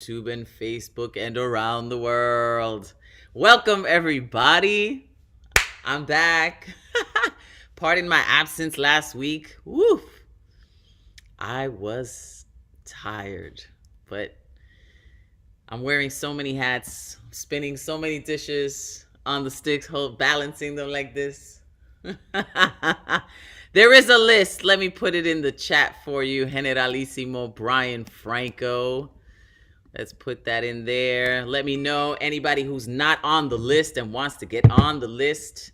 YouTube and Facebook and around the world. Welcome, everybody. I'm back. Pardon my absence last week. Woo! I was tired, but I'm wearing so many hats, spinning so many dishes on the sticks, balancing them like this. There is a list. Let me put it in the chat for you. Generalissimo Brian Franco. Let's put that in there. Let me know anybody who's not on the list and wants to get on the list.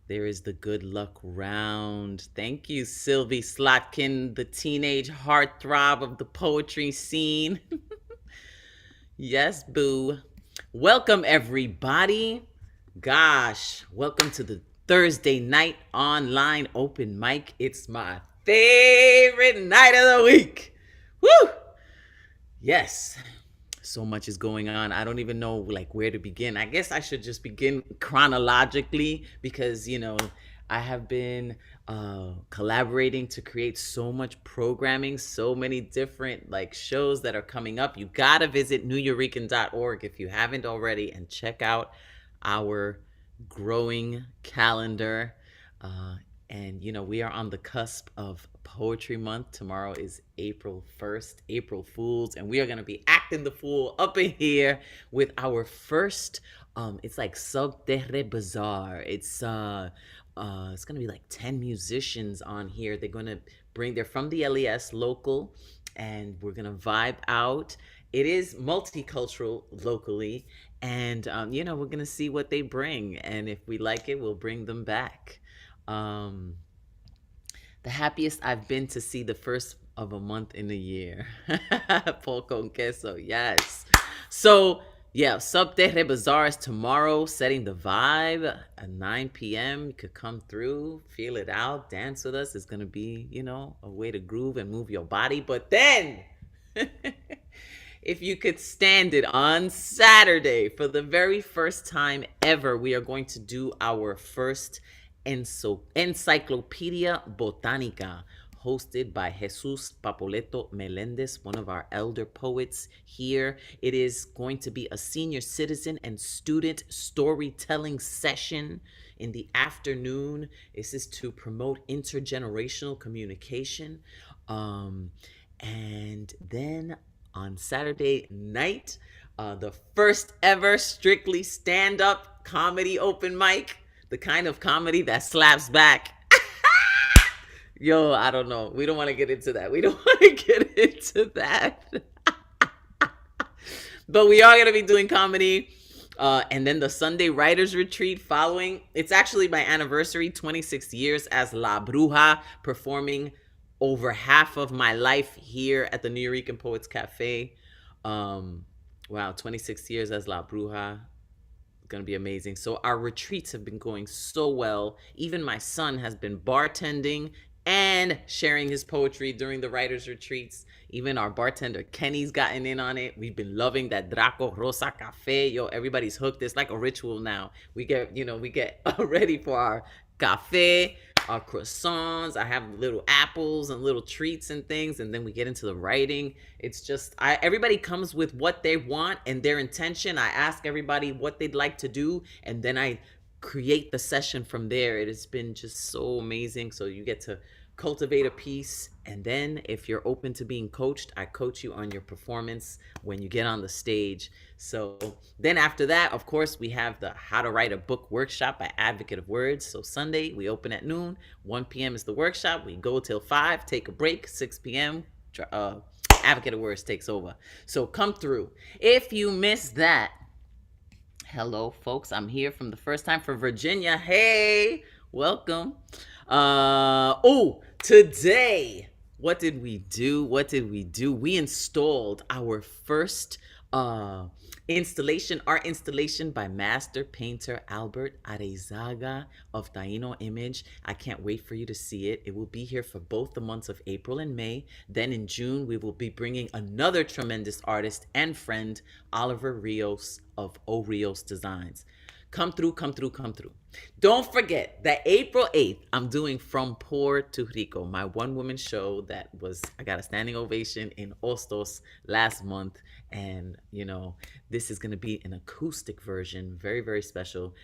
There is the good luck round. Thank you, Sylvie Slotkin, the teenage heartthrob of the poetry scene. Yes, boo. Welcome, everybody. Gosh, welcome to the Thursday night online open mic. It's my favorite night of the week. Woo! Yes. So much is going on. I don't even know where to begin. I guess I should just begin chronologically because, I have been collaborating to create so much programming, so many different shows that are coming up. You gotta visit neweurekan.org if you haven't already and check out our growing calendar. And we are on the cusp of Poetry Month. Tomorrow is April 1st, April Fools, and we are going to be acting the fool up in here with our first it's like Subterre Bazaar. It's going to be 10 musicians on here. They're from the LES local, and we're going to vibe out. It is multicultural locally, and we're going to see what they bring, and if we like it, we'll bring them back. The happiest I've been to see the first of a month in a year. Paul con queso, yes. So, yeah, Subterre Bazaar is tomorrow, setting the vibe at 9 p.m. You could come through, feel it out, dance with us. It's going to be, a way to groove and move your body. But then, if you could stand it, on Saturday, for the very first time ever, we are going to do our first Encyclopedia Botanica, hosted by Jesus Papoleto Melendez, one of our elder poets here. It is going to be a senior citizen and student storytelling session in the afternoon. This is to promote intergenerational communication. And then on Saturday night, the first ever strictly stand-up comedy open mic. The kind of comedy that slaps back. Yo, I don't know. We don't want to get into that. But we are going to be doing comedy. And then the Sunday Writers Retreat following. It's actually my anniversary, 26 years as La Bruja, performing over half of my life here at the New Eurekan Poets Cafe. Wow, 26 years as La Bruja. Going to be amazing. So our retreats have been going so well. Even my son has been bartending and sharing his poetry during the writers retreats. Even our bartender Kenny's gotten in on it. We've been loving that Draco Rosa Cafe. Yo, everybody's hooked. It's like a ritual now. We get ready for our cafe, our croissants. I have little apples and little treats and things, and then we get into the writing. It's just everybody comes with what they want and their intention. I ask everybody what they'd like to do, and then I create the session from there. It has been just so amazing. So you get to cultivate a piece, and then if you're open to being coached, I coach you on your performance when you get on the stage. So then after that, of course, we have the How to Write a Book workshop by Advocate of Words. So Sunday, we open at noon. 1 p.m. is the workshop. We go till 5, take a break. 6 p.m., Advocate of Words takes over. So come through. If you missed that, hello, folks. I'm here from the first time for Virginia. Hey, welcome. Today, what did we do? We installed our first art installation by master painter Albert Areizaga of Taino Image. I can't wait for you to see it. It will be here for both the months of April and May. Then in June, we will be bringing another tremendous artist and friend, Oliver Rios of O Rios Designs. Come through. Don't forget that April 8th, I'm doing From Poor to Rico, my one-woman show I got a standing ovation in Ostos last month. And this is going to be an acoustic version, very, very special.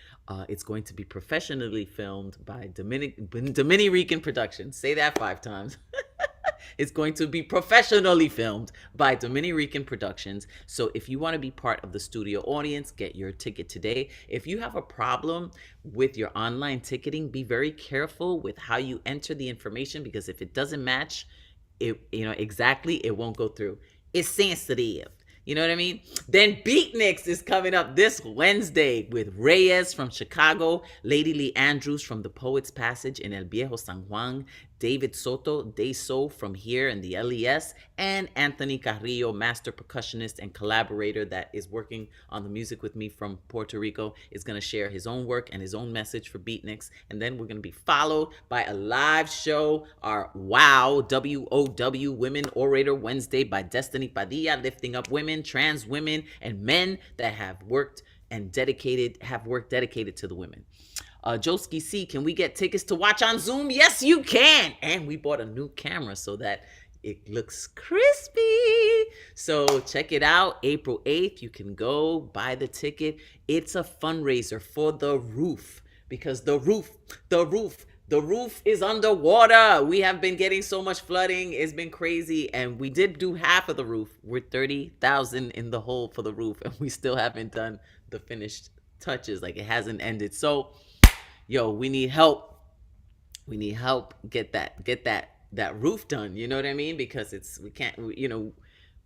It's going to be professionally filmed by Dominican Productions. Say that 5 times. It's going to be professionally filmed by Dominican Productions. So if you want to be part of the studio audience, get your ticket today. If you have a problem with your online ticketing, be very careful with how you enter the information, because if it doesn't match it, exactly, it won't go through. It's sensitive. You know what I mean? Then Beatniks is coming up this Wednesday with Reyes from Chicago, Lady Lee Andrews from the Poets Passage in El Viejo San Juan, David Soto, De So from here in the LES, and Anthony Carrillo, master percussionist and collaborator that is working on the music with me from Puerto Rico, is going to share his own work and his own message for Beatniks. And then we're going to be followed by a live show, our WOW, W-O-W, Women Orator Wednesday by Destiny Padilla, lifting up women, trans women, and men that have worked dedicated to the women. Joski C, can we get tickets to watch on Zoom? Yes, you can. And we bought a new camera so that it looks crispy. So check it out. April 8th, you can go buy the ticket. It's a fundraiser for the roof, because the roof is underwater. We have been getting so much flooding. It's been crazy. And we did do half of the roof. We're 30,000 in the hole for the roof, and we still haven't done the finished touches. Like, it hasn't ended. So we need help. We need help get that roof done. You know what I mean? Because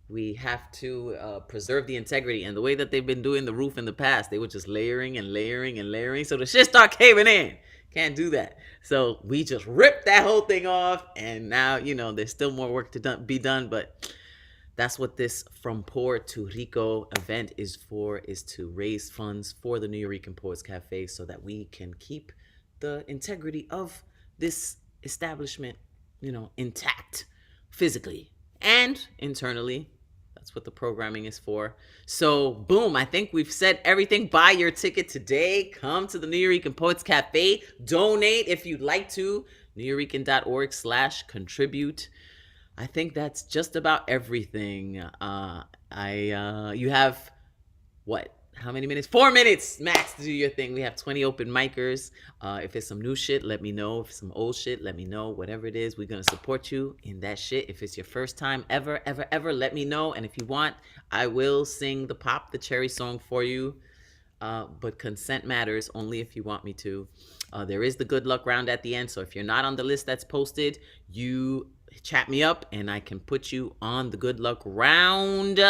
we have to preserve the integrity. And the way that they've been doing the roof in the past, they were just layering and layering and layering, so the shit start caving in. Can't do that. So we just ripped that whole thing off, and now there's still more work to be done, but that's what this From Poor to Rico event is for, is to raise funds for the Nuyorican Poets Cafe so that we can keep the integrity of this establishment, intact physically and internally. That's what the programming is for. So, boom, I think we've said everything. Buy your ticket today. Come to the Nuyorican Poets Cafe. Donate if you'd like to. nuyorican.org/contribute. I think that's just about everything. You have what? How many minutes? 4 minutes max to do your thing. We have 20 open micers. If it's some new shit, let me know. If it's some old shit, let me know. Whatever it is, we're going to support you in that shit. If it's your first time ever, let me know. And if you want, I will sing the Pop the Cherry song for you. But consent matters, only if you want me to. There is the good luck round at the end. So if you're not on the list that's posted, you chat me up and I can put you on the good luck round.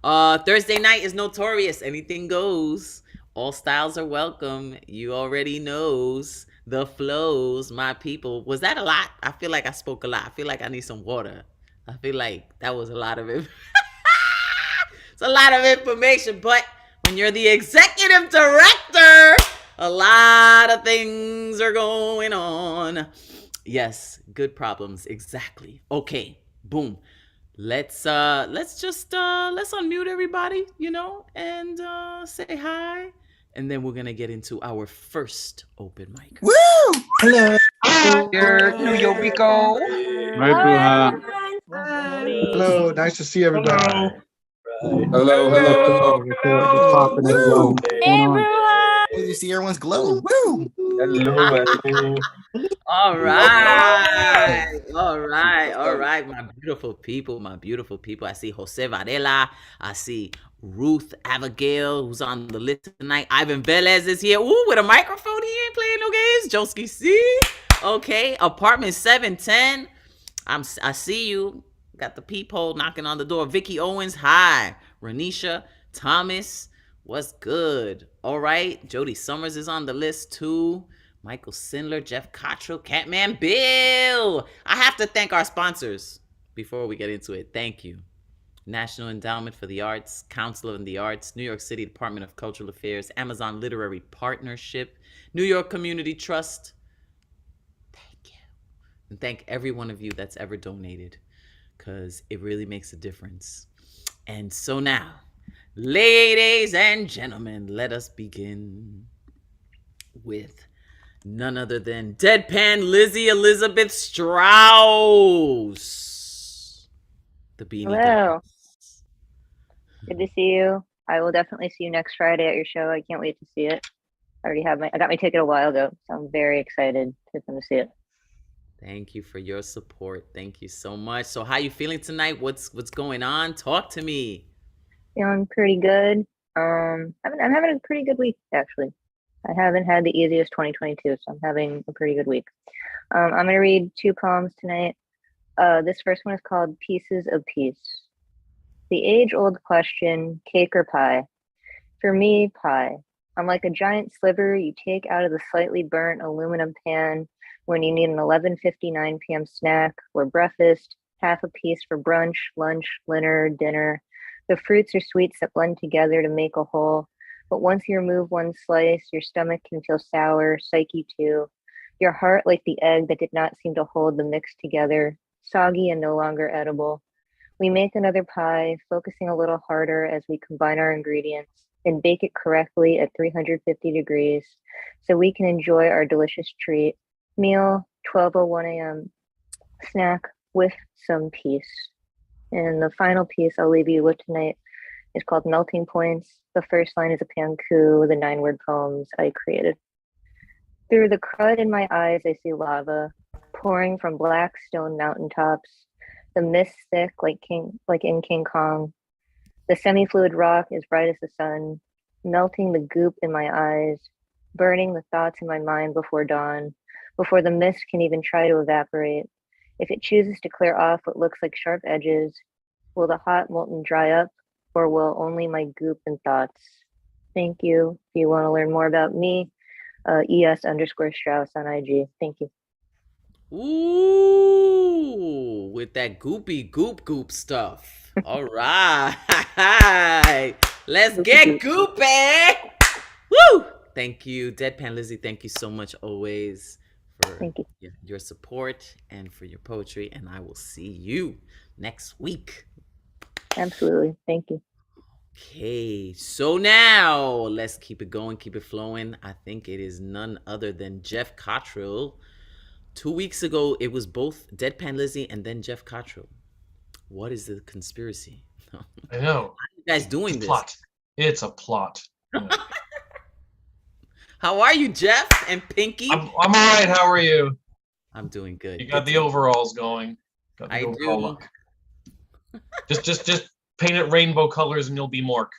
Thursday night is notorious. Anything goes. All styles are welcome. You already knows the flows, my people. Was that a lot? I feel like I spoke a lot. I feel like I need some water. I feel like that was a lot of it. It's a lot of information, but when you're the executive director, a lot of things are going on. Yes, good problems. Exactly. Okay, boom. Let's unmute everybody, and say hi. And then we're gonna get into our first open mic. Woo! Hello. Here to Yobiko. Hi, Bruja. Hello. Nice to see everybody. Hello. Hey, Bruja. Hey, you see everyone's glowing. Woo! Hello. All right. My beautiful people. I see Jose Varela. I see Ruth Abigail, who's on the list tonight. Ivan Velez is here. Ooh, with a microphone. He ain't playing no games. Joski C. Okay. Apartment 710. I see you. Got the peephole knocking on the door. Vicky Owens. Hi. Renisha Thomas. What's good? All right. Jody Summers is on the list too. Michael Sindler, Jeff Cottrell, Catman Bill. I have to thank our sponsors before we get into it. Thank you. National Endowment for the Arts, Council of the Arts, New York City Department of Cultural Affairs, Amazon Literary Partnership, New York Community Trust. Thank you. And thank every one of you that's ever donated, because it really makes a difference. And so now, ladies and gentlemen, let us begin with none other than Deadpan Lizzie Elizabeth Strauss. The Beanie Hello. Dance. Good to see you. I will definitely see you next Friday at your show. I can't wait to see it. I got my ticket a while ago, so I'm very excited to come to see it. Thank you for your support. Thank you so much. So how you feeling tonight? What's going on? Talk to me. Feeling pretty good. I'm having a pretty good week, actually. I haven't had the easiest 2022, so I'm having a pretty good week. I'm going to read 2 poems tonight. This first one is called Pieces of Peace. The age-old question, cake or pie? For me, pie. I'm like a giant sliver you take out of the slightly burnt aluminum pan when you need an 11:59 p.m. snack or breakfast, half a piece for brunch, lunch, dinner. The fruits or sweets that blend together to make a whole. But once you remove one slice, your stomach can feel sour, psyche too. Your heart like the egg that did not seem to hold the mix together, soggy and no longer edible. We make another pie, focusing a little harder as we combine our ingredients and bake it correctly at 350 degrees so we can enjoy our delicious treat. Meal, 12:01 a.m. Snack with some peace. And the final piece I'll leave you with tonight is called Melting Points. The first line is a panku, the 9-word poems I created. Through the crud in my eyes, I see lava pouring from black stone mountaintops. The mist thick like in King Kong. The semi-fluid rock is bright as the sun, melting the goop in my eyes, burning the thoughts in my mind before dawn, before the mist can even try to evaporate. If it chooses to clear off what looks like sharp edges, will the hot molten dry up, or will only my goop and thoughts? Thank you. If you want to learn more about me, ES_Strauss on IG. Thank you. Ooh, with that goopy goop stuff. All right. Let's get goopy. Woo! Thank you, Deadpan Lizzie. Thank you so much always for your support and for your poetry. And I will see you next week. Absolutely. Thank you. Okay, so now let's keep it going, keep it flowing. I think it is none other than Jeff Cottrell. 2 weeks ago, it was both Deadpan Lizzie and then Jeff Cottrell. What is the conspiracy? I know. How are you guys doing this? Plot. It's a plot. Yeah. How are you, Jeff and Pinky? I'm all right. How are you? I'm doing good. You got the overalls going. Got the I overall do. Look. Just paint it rainbow colors and you'll be Mork.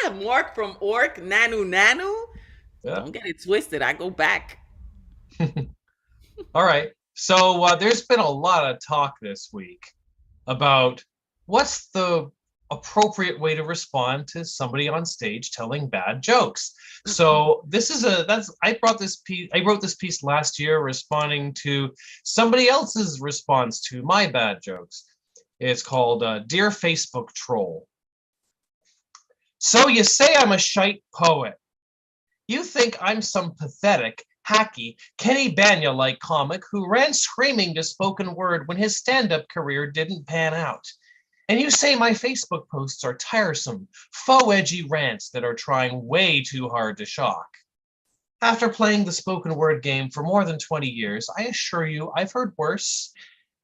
Mork from Orc, Nanu. Yeah. Don't get it twisted. I go back. All right. So there's been a lot of talk this week about what's the appropriate way to respond to somebody on stage telling bad jokes. So I wrote this piece last year responding to somebody else's response to my bad jokes. It's called Dear Facebook Troll. So you say I'm a shite poet. You think I'm some pathetic, hacky, Kenny Banya-like comic who ran screaming to spoken word when his stand-up career didn't pan out. And you say my Facebook posts are tiresome, faux edgy rants that are trying way too hard to shock. After playing the spoken word game for more than 20 years, I assure you I've heard worse.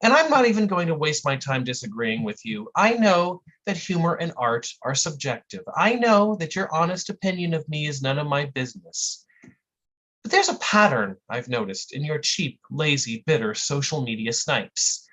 And I'm not even going to waste my time disagreeing with you. I know that humor and art are subjective. I know that your honest opinion of me is none of my business. But there's a pattern I've noticed in your cheap, lazy, bitter social media snipes.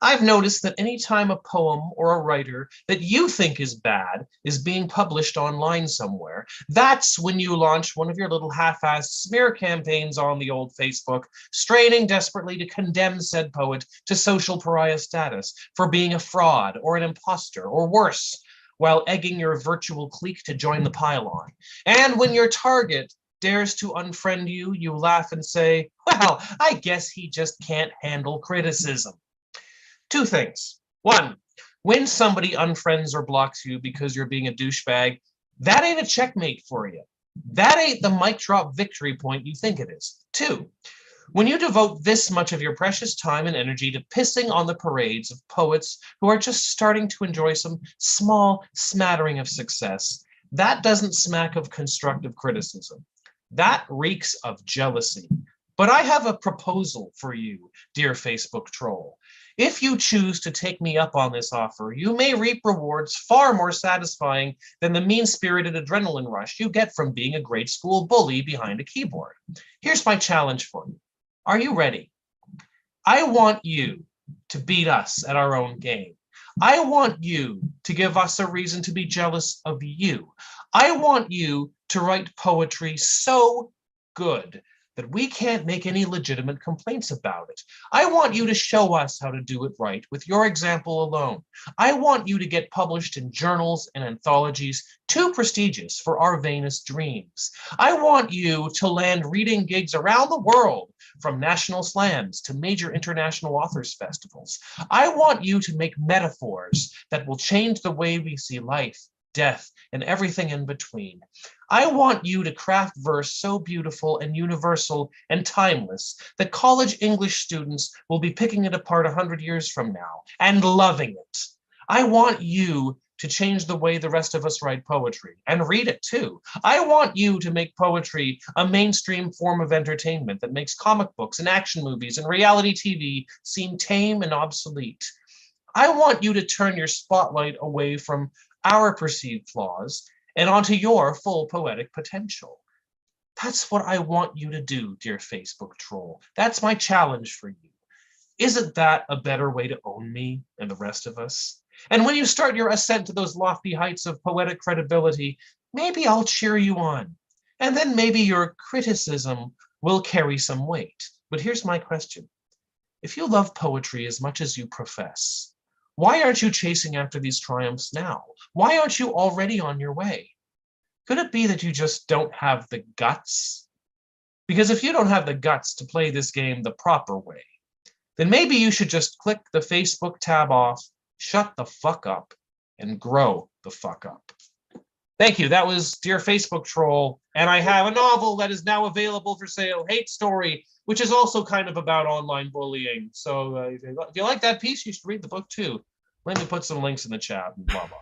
I've noticed that any time a poem or a writer that you think is bad is being published online somewhere, that's when you launch one of your little half-assed smear campaigns on the old Facebook, straining desperately to condemn said poet to social pariah status for being a fraud or an imposter or worse, while egging your virtual clique to join the pylon. And when your target dares to unfriend you, you laugh and say, well, I guess he just can't handle criticism. 2 things. 1, when somebody unfriends or blocks you because you're being a douchebag, that ain't a checkmate for you. That ain't the mic drop victory point you think it is. 2, when you devote this much of your precious time and energy to pissing on the parades of poets who are just starting to enjoy some small smattering of success, that doesn't smack of constructive criticism. That reeks of jealousy. But I have a proposal for you, dear Facebook troll. If you choose to take me up on this offer, you may reap rewards far more satisfying than the mean-spirited adrenaline rush you get from being a grade school bully behind a keyboard. Here's my challenge for you. Are you ready? I want you to beat us at our own game. I want you to give us a reason to be jealous of you. I want you to write poetry so good that we can't make any legitimate complaints about it. I want you to show us how to do it right with your example alone. I want you to get published in journals and anthologies too prestigious for our vainest dreams. I want you to land reading gigs around the world, from national slams to major international authors festivals. I want you to make metaphors that will change the way we see life, death, and everything in between. I want you to craft verse so beautiful and universal and timeless that college English students will be picking it apart 100 years from now and loving it. I want you to change the way the rest of us write poetry and read it too. I want you to make poetry a mainstream form of entertainment that makes comic books and action movies and reality TV seem tame and obsolete. I want you to turn your spotlight away from our perceived flaws and onto your full poetic potential. That's what I want you to do, dear Facebook troll. That's my challenge for you. Isn't that a better way to own me and the rest of us? And when you start your ascent to those lofty heights of poetic credibility, maybe I'll cheer you on. And then maybe your criticism will carry some weight. But here's my question. If you love poetry as much as you profess, why aren't you chasing after these triumphs now? Why aren't you already on your way? Could it be that you just don't have the guts? Because if you don't have the guts to play this game the proper way, then maybe you should just click the Facebook tab off, shut the fuck up, and grow the fuck up. Thank you. That was Dear Facebook Troll. And I have a novel that is now available for sale, Hate Story, which is also kind of about online bullying. So if you like that piece, you should read the book too. Let me put some links in the chat and blah, blah.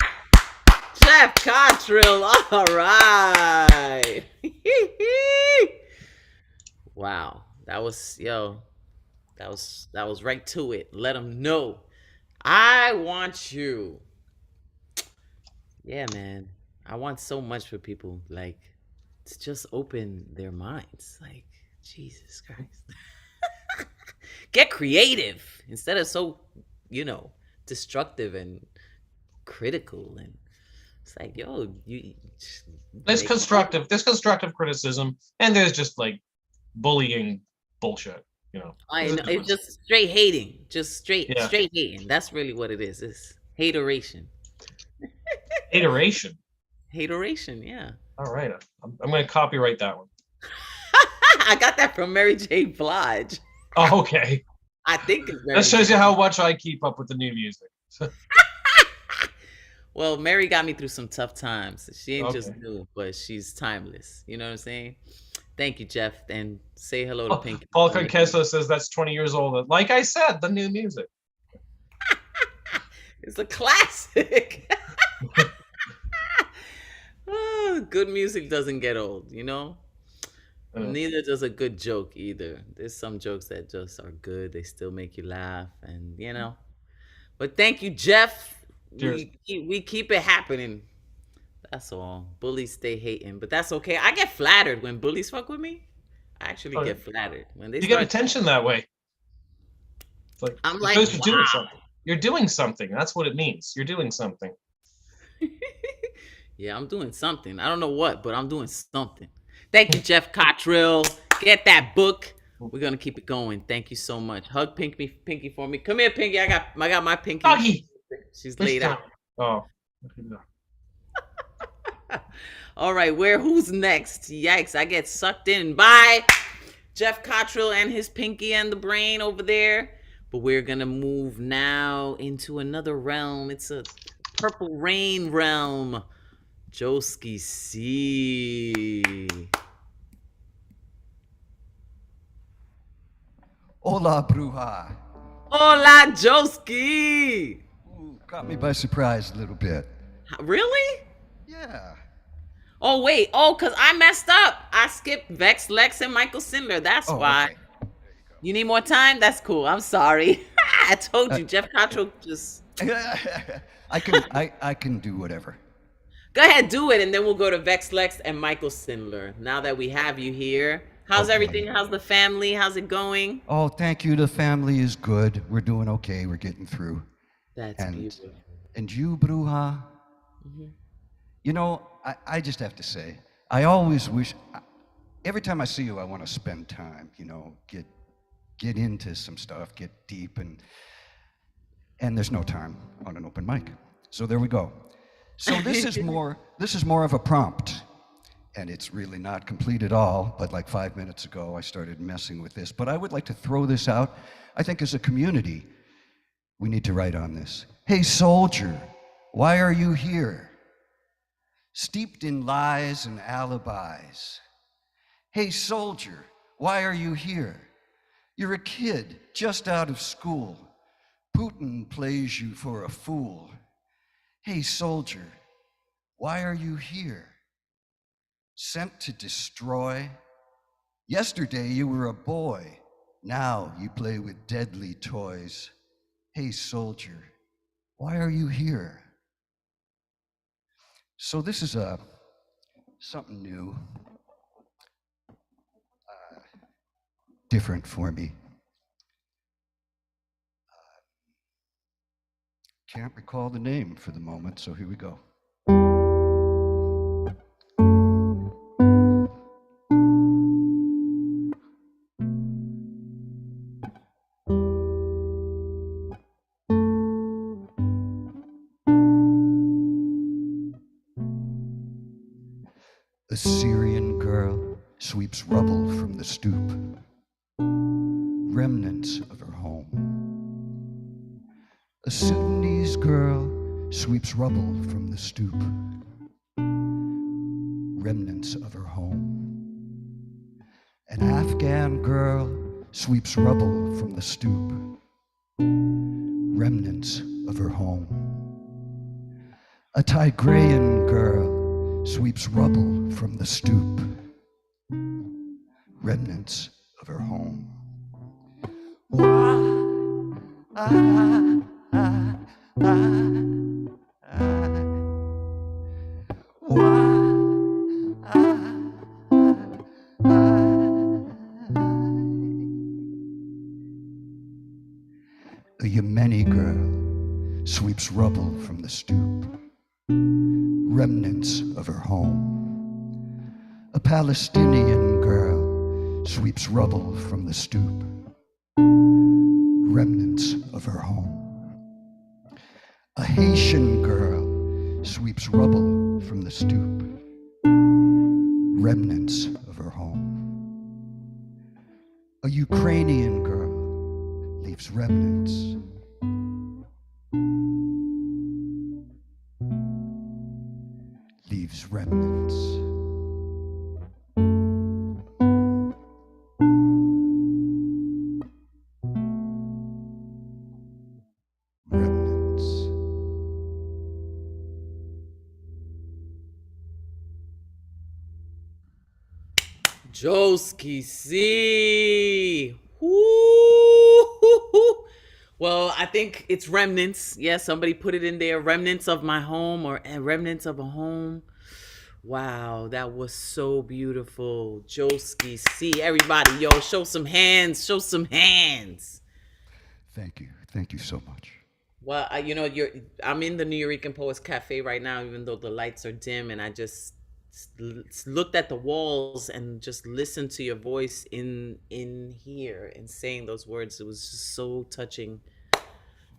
Jeff Cottrell, all right. Wow, that was right to it. Let them know. I want you. Yeah, man. I want so much for people, like, to just open their minds. Like, Jesus Christ. Get creative instead of so, destructive and critical. And it's like, yo, There's constructive criticism, and there's just like bullying bullshit, I know, it's just straight hating. Just straight hating. That's really what it is. It's hateration. Hateration. Hateration, yeah. All right. I'm going to copyright that one. I got that from Mary J. Blige. Oh, okay. I think it's Mary That shows you how much I keep up with the new music. Well, Mary got me through some tough times. She ain't Okay. just new, but she's timeless. You know what I'm saying? Thank you, Jeff. And say hello to Pinky. Paul Conquesto says that's 20 years old. Like I said, the new music. It's a classic. Oh, good music doesn't get old, Neither does a good joke either. There's some jokes that just are good. They still make you laugh, and But thank you, Jeff. Cheers. We keep it happening. That's all. Bullies stay hating, but that's okay. I get flattered when bullies fuck with me. I actually get flattered when they. You get attention that way. It's like, I'm like, you're doing wow. something. You're doing something. That's what it means. You're doing something. Yeah, I'm doing something. I don't know what, but I'm doing something. Thank you, Jeff Cottrell. Get that book. We're gonna keep it going. Thank you so much. Hug Pinky for me. Come here, Pinky. I got my Pinky. Doggy. She's laid out. Oh. All right, who's next? Yikes, I get sucked in by Jeff Cottrell and his Pinky and the brain over there. But we're gonna move now into another realm. It's a Purple Rain realm. Joski C. Hola, Bruja. Hola, Joski. Ooh, caught me by surprise a little bit. Really? Yeah. Oh, wait. Oh, because I messed up. I skipped Vex, Lex, and Michael Sindler. That's why. Okay. You need more time? That's cool. I'm sorry. I told you, Jeff Cottrell just... I can do whatever. Go ahead, do it, and then we'll go to Vex Lex and Michael Sindler. Now that we have you here, how's Okay. everything? How's the family? How's it going? Oh, thank you. The family is good. We're doing okay. We're getting through. That's beautiful. And you, Bruja? Mm-hmm. You know, I just have to say, I always wish, every time I see you, I want to spend time, you know, get into some stuff, get deep, and there's no time on an open mic. So there we go. So this is more of a prompt, and it's really not complete at all, but like 5 minutes ago, I started messing with this. But I would like to throw this out. I think as a community, we need to write on this. Hey, soldier, why are you here? Steeped in lies and alibis. Hey, soldier, why are you here? You're a kid just out of school. Putin plays you for a fool. Hey, soldier, why are you here? Sent to destroy? Yesterday you were a boy. Now you play with deadly toys. Hey, soldier, why are you here? So this is something new, different for me. Can't recall the name for the moment, so here we go. A Syrian girl sweeps rubble from the stoop, remnants of her home. A Sudanese girl sweeps rubble from the stoop, remnants of her home. An Afghan girl sweeps rubble from the stoop, remnants of her home. A Tigrayan girl sweeps rubble from the stoop, remnants of her home. A Yemeni girl sweeps rubble from the stoop, remnants of her home. A Palestinian girl sweeps rubble from the stoop, remnants of her home. A Haitian girl sweeps rubble from the stoop, remnants of her home. A Ukrainian girl leaves remnants. Leaves remnants. Remnants. Joski C. Woo! Well, I think it's remnants. Yeah, somebody put it in there. Remnants of my home or remnants of a home. Wow, that was so beautiful. Joski C. Everybody, yo, show some hands. Show some hands. Thank you. Thank you so much. Well, I'm in the New Yorican Poets Cafe right now, even though the lights are dim, and I just looked at the walls and just listened to your voice in here and saying those words. It was just so touching.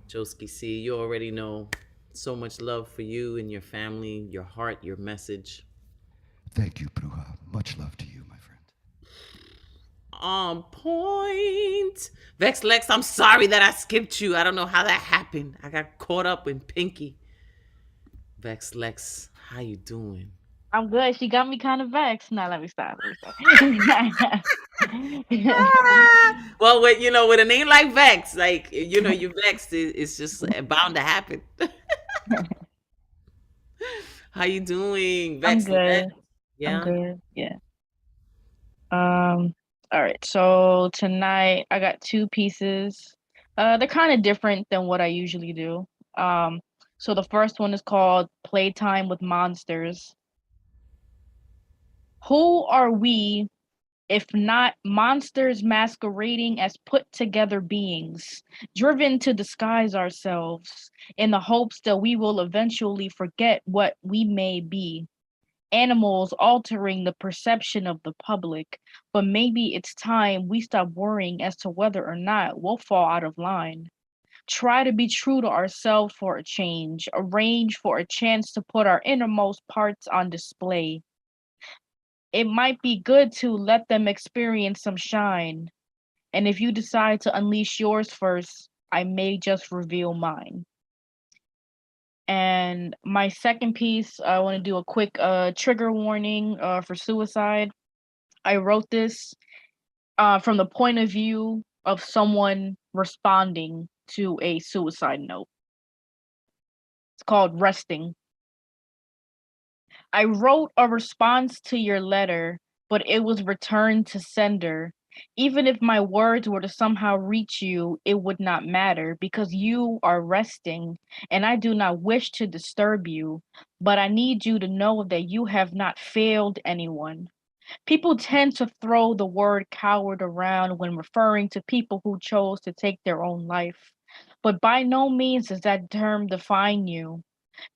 Joski C, you already know. So much love for you and your family, your heart, your message. Thank you, Bruja. Much love to you, my friend. On point. Vex Lex, I'm sorry that I skipped you. I don't know how that happened. I got caught up in Pinky. Vex Lex, how you doing? I'm good. She got me kind of vexed. Now let me stop. Well, with a name like Vex, you vexed. It's just bound to happen. How you doing, Vex? I'm good. Yeah. I'm good. Yeah. All right. So tonight I got two pieces. They're kind of different than what I usually do. So the first one is called Playtime with Monsters. Who are we if not monsters masquerading as put together beings, driven to disguise ourselves in the hopes that we will eventually forget what we may be? Animals altering the perception of the public, but maybe it's time we stop worrying as to whether or not we'll fall out of line. Try to be true to ourselves for a change, arrange for a chance to put our innermost parts on display. It might be good to let them experience some shine. And if you decide to unleash yours first, I may just reveal mine. And my second piece, I want to do a quick trigger warning for suicide. I wrote this from the point of view of someone responding to a suicide note. It's called Resting. I wrote a response to your letter, but it was returned to sender. Even if my words were to somehow reach you, it would not matter because you are resting, and I do not wish to disturb you, but I need you to know that you have not failed anyone. People tend to throw the word coward around when referring to people who chose to take their own life, but by no means does that term define you.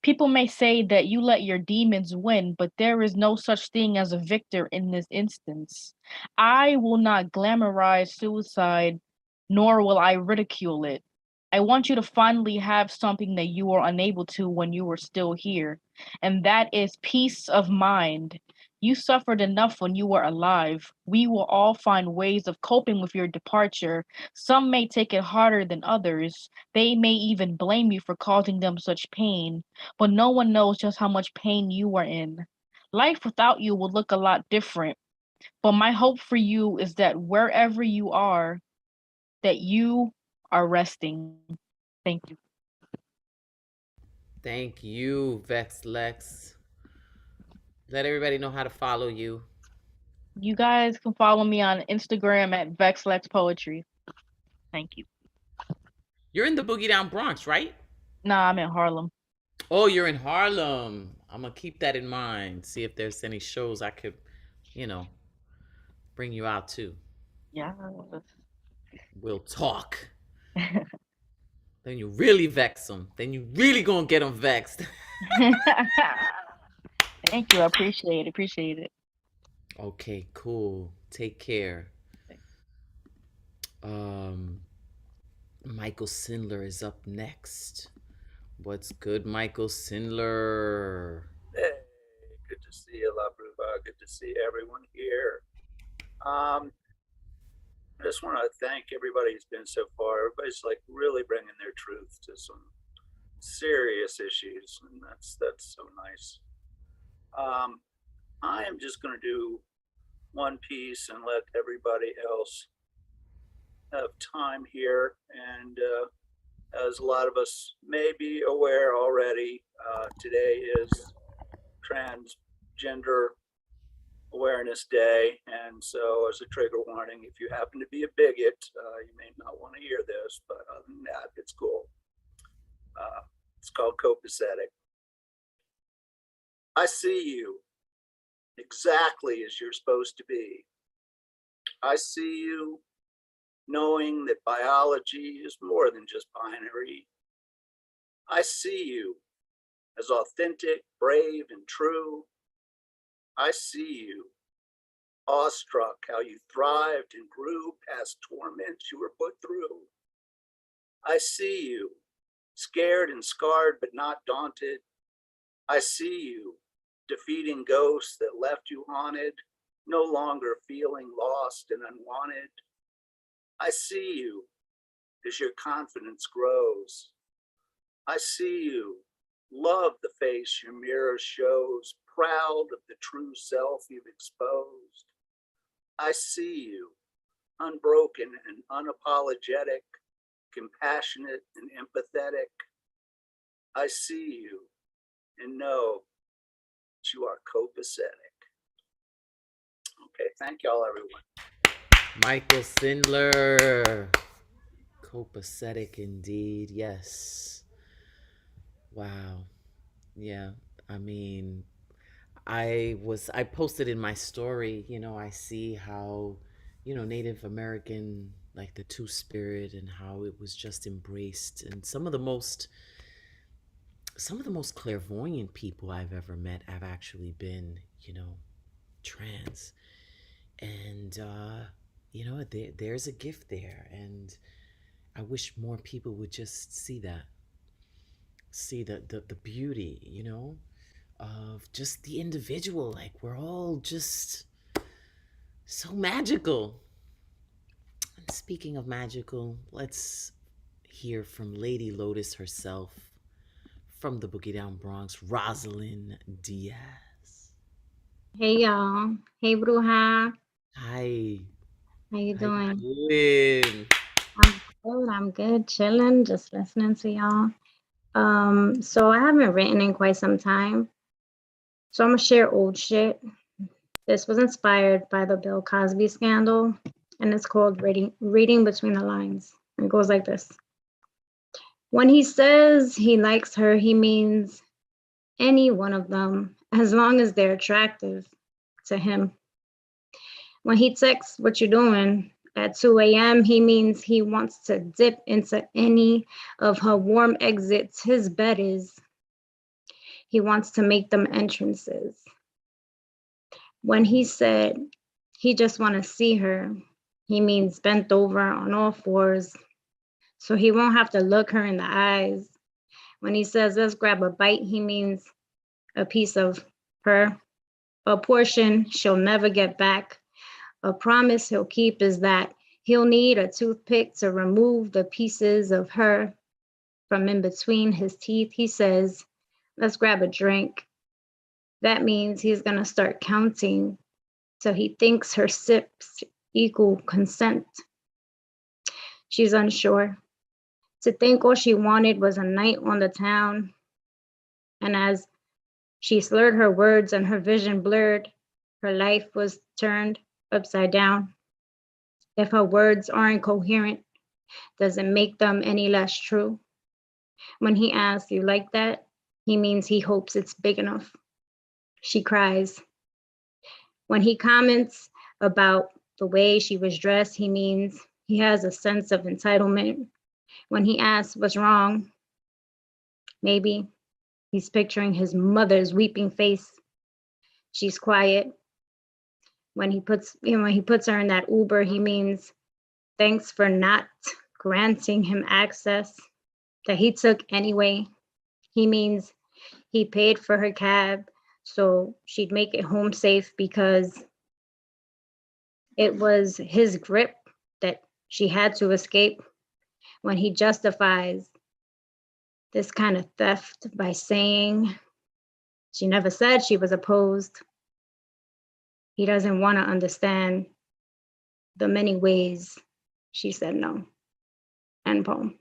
People may say that you let your demons win, but there is no such thing as a victor in this instance. I will not glamorize suicide, nor will I ridicule it. I want you to finally have something that you were unable to when you were still here, and that is peace of mind. You suffered enough when you were alive. We will all find ways of coping with your departure. Some may take it harder than others. They may even blame you for causing them such pain, but no one knows just how much pain you were in. Life without you would look a lot different, but my hope for you is that wherever you are, that you are resting. Thank you. Thank you, Vex Lex. Let everybody know how to follow you. You guys can follow me on Instagram at VexLex Poetry. Thank you. You're in the Boogie Down Bronx, right? Nah, I'm in Harlem. Oh, you're in Harlem. I'm gonna keep that in mind. See if there's any shows I could, you know, bring you out to. Yeah. We'll talk. Then you really vex them. Then you really gonna get them vexed. Thank you. I appreciate it. Appreciate it. Okay, cool. Take care. Michael Sindler is up next. What's good, Michael Sindler? Hey, good to see you, La Bruja. Good to see everyone here. I just want to thank everybody who's been so far. Everybody's like really bringing their truth to some serious issues, and that's so nice. I am just going to do one piece and let everybody else have time here. And as a lot of us may be aware already, today is Transgender Awareness Day. And so, as a trigger warning, if you happen to be a bigot, you may not want to hear this, but other than that, it's cool. It's called copacetic. I see you exactly as you're supposed to be. I see you knowing that biology is more than just binary. I see you as authentic, brave, and true. I see you awestruck how you thrived and grew past torments you were put through. I see you scared and scarred, but not daunted. I see you defeating ghosts that left you haunted, no longer feeling lost and unwanted. I see you as your confidence grows. I see you love the face your mirror shows, proud of the true self you've exposed. I see you unbroken and unapologetic, compassionate and empathetic. I see you and know that you are copacetic. Okay, thank y'all, everyone. Michael Sindler. Copacetic indeed. Yes. Wow. Yeah. I mean, I posted in my story, I see how, Native American, like the two spirit and how it was just embraced. And some of the most clairvoyant people I've ever met have actually been, trans. And there's a gift there. And I wish more people would just see that. See the beauty, of just the individual. Like we're all just so magical. And speaking of magical, let's hear from Lady Lotus herself from the Boogie Down Bronx, Rosalind Diaz. Hey y'all. Hey Bruja. Hi. How you How you doing? doing? I'm good, chilling, just listening to y'all. So I haven't written in quite some time. So I'm gonna share old shit. This was inspired by the Bill Cosby scandal, and it's called Reading Between the Lines. It goes like this. When he says he likes her, he means any one of them, as long as they're attractive to him. When he texts what you're doing at 2 a.m., he means he wants to dip into any of her warm exits his bed is. He wants to make them entrances. When he said he just want to see her, he means bent over on all fours, so he won't have to look her in the eyes. When he says let's grab a bite, he means a piece of her, a portion she'll never get back. A promise he'll keep is that he'll need a toothpick to remove the pieces of her from in between his teeth. He says, let's grab a drink. That means he's gonna start counting till he thinks her sips equal consent. She's unsure. To think all she wanted was a night on the town. And as she slurred her words and her vision blurred, her life was turned upside down. If her words aren't coherent, does it make them any less true? When he asks, you like that? He means he hopes it's big enough. She cries. When he comments about the way she was dressed, he means he has a sense of entitlement. When he asks what's wrong, maybe he's picturing his mother's weeping face. She's quiet. When he puts her in that Uber, he means thanks for not granting him access that he took anyway. He means he paid for her cab so she'd make it home safe because it was his grip that she had to escape. When he justifies this kind of theft by saying she never said she was opposed, he doesn't want to understand the many ways she said no. End poem.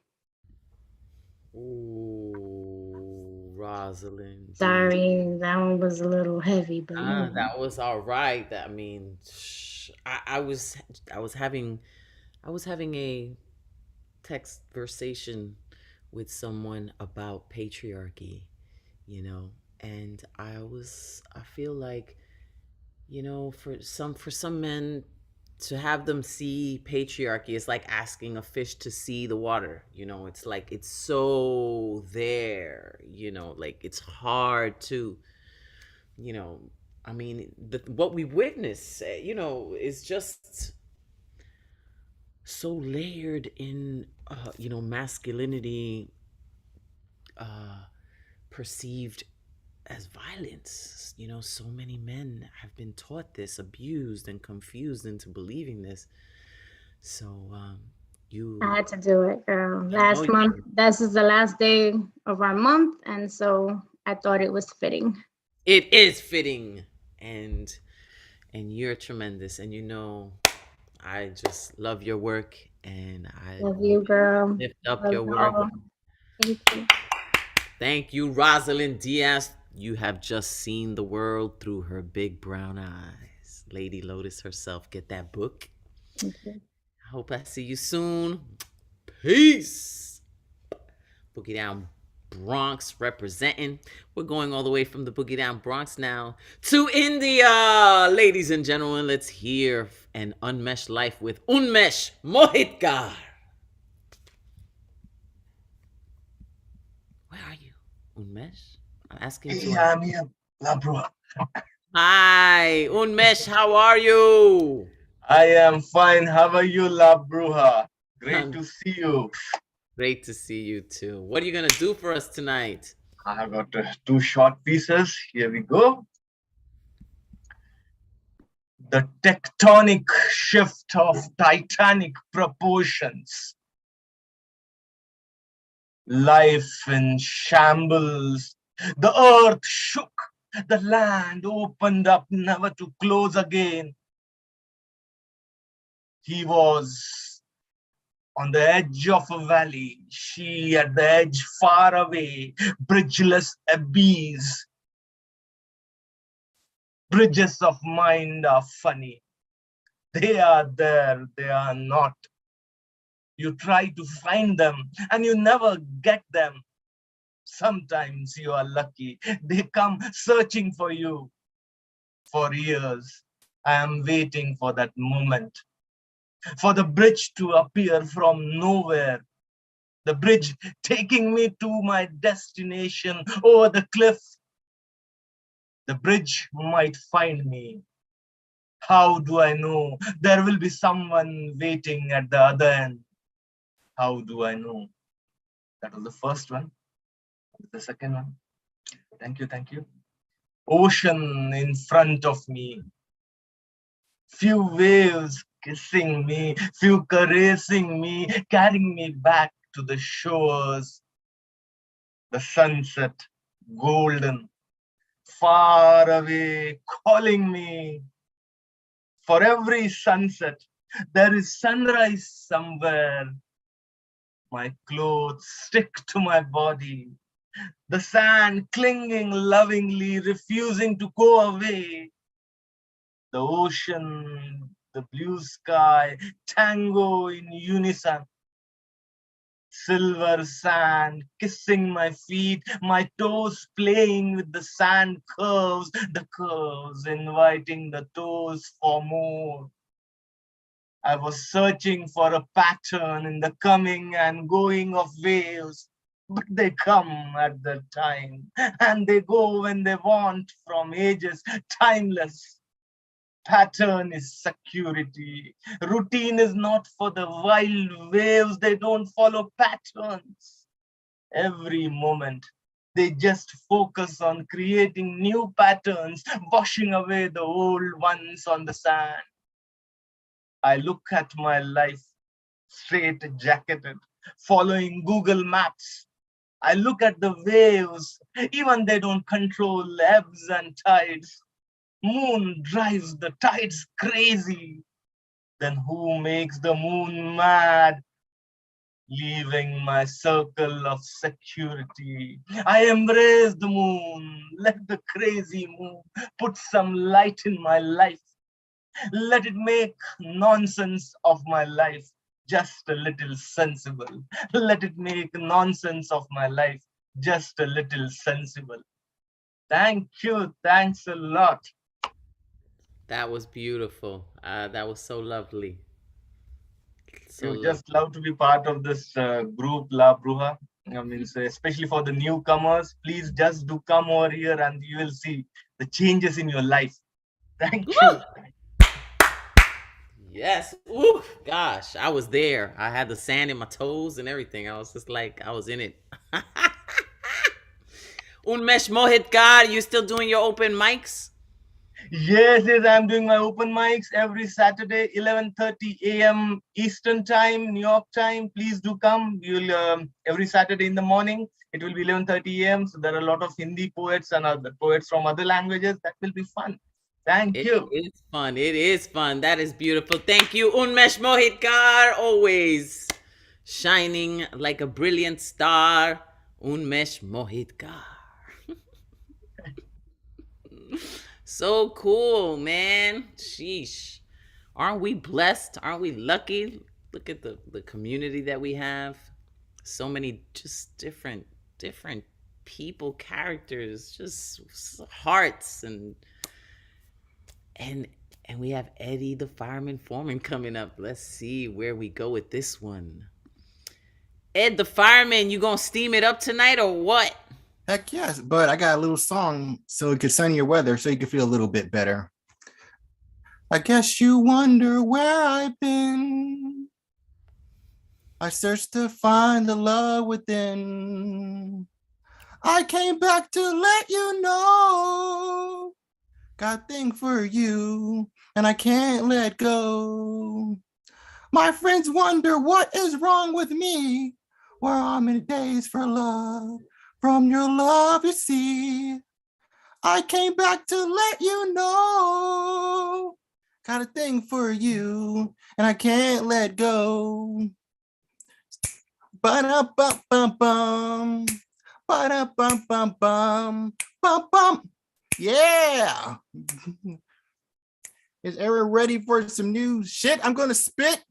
Ooh, Rosalind. Sorry, that one was a little heavy, but That was all right. I mean, I was having a text conversation with someone about patriarchy, and I feel like, for some men to have them see patriarchy is like asking a fish to see the water. It's like it's so there, like it's hard to, I mean, what we witness, is just so layered in, masculinity, perceived as violence. So many men have been taught this, abused, and confused into believing this. So, I had to do it, girl. I know Last month, this is the last day of our month, and so I thought it was fitting. It is fitting, and you're tremendous, and I just love your work, and I Love you, girl. lift up Love your you work. all. Thank you. Thank you, Rosalind Diaz. You have just seen the world through her big brown eyes. Lady Lotus herself. Get that book. Thank you. I hope I see you soon. Peace. Boogie Down Bronx representing. We're going all the way from the Boogie Down Bronx now to India. Ladies and gentlemen, let's hear an unmeshed life with Unmesh Mohitkar. Where are you, Unmesh? I'm asking you. Yeah, I'm here. La Bruja. Hi, Unmesh, how are you? I am fine. How are you, La Bruja? Great to see you. Great to see you too. What are you going to do for us tonight? I have got two short pieces. Here we go. The tectonic shift of titanic proportions. Life in shambles. The earth shook. The land opened up, never to close again. He was on the edge of a valley, she at the edge far away, bridgeless abyss. Bridges of mind are funny. They are there, they are not. You try to find them and you never get them. Sometimes you are lucky. They come searching for you. For years, I am waiting for that moment. For the bridge to appear from nowhere. The bridge taking me to my destination over the cliff. The bridge might find me. How do I know there will be someone waiting at the other end? How do I know? That was the first one. The second one. Thank you, thank you. Ocean in front of me. Few waves kissing me, few caressing me, carrying me back to the shores. The sunset, golden, far away, calling me. For every sunset, there is sunrise somewhere. My clothes stick to my body. The sand clinging lovingly, refusing to go away. The ocean, the blue sky, tango in unison. Silver sand kissing my feet, my toes playing with the sand curves, the curves inviting the toes for more. I was searching for a pattern in the coming and going of waves, but they come at the time and they go when they want from ages timeless. Pattern is security. Routine is not for the wild waves. They don't follow patterns. Every moment, they just focus on creating new patterns, washing away the old ones on the sand. I look at my life straight jacketed, following Google Maps. I look at the waves, even they don't control ebbs and tides. Moon drives the tides crazy. Then who makes the moon mad? Leaving my circle of security. I embrace the moon. Let the crazy moon put some light in my life. Let it make nonsense of my life just a little sensible. Let it make nonsense of my life just a little sensible. Thank you. Thanks a lot. That was beautiful. That was so lovely. So just love to be part of this group La Bruja. I mean, especially for the newcomers, please just do come over here and you will see the changes in your life. Thank you. Yes. Ooh, gosh, I was there. I had the sand in my toes and everything. I was just like, I was in it. Unmesh Mohitkar, you still doing your open mics? Yes, I'm doing my open mics every Saturday, 11:30 a.m. Eastern Time, New York time. Please do come. You'll every Saturday in the morning. It will be 11:30 a.m. So there are a lot of Hindi poets and other poets from other languages. That will be fun. Thank you. It is fun. It is fun. That is beautiful. Thank you, Unmesh Mohitkar. Always shining like a brilliant star. Unmesh Mohitkar. So cool, man. Sheesh. Aren't we blessed? Aren't we lucky? look at the community that we have. So many just different people, characters, just hearts, and we have Eddie the fireman foreman coming up. Let's see where we go with this one. Ed the fireman, you gonna steam it up tonight or what? Heck yes, but I got a little song so it could sunny your weather so you can feel a little bit better. I guess you wonder where I've been. I searched to find the love within. I came back to let you know. Got a thing for you, and I can't let go. My friends wonder what is wrong with me. Where I'm in days for love. From your love, you see. I came back to let you know. Got a thing for you, and I can't let go. Ba-da-bum-bum-bum. Ba-da-bum-bum-bum. Bum-bum. Yeah. Is everyone ready for some new shit I'm going to spit?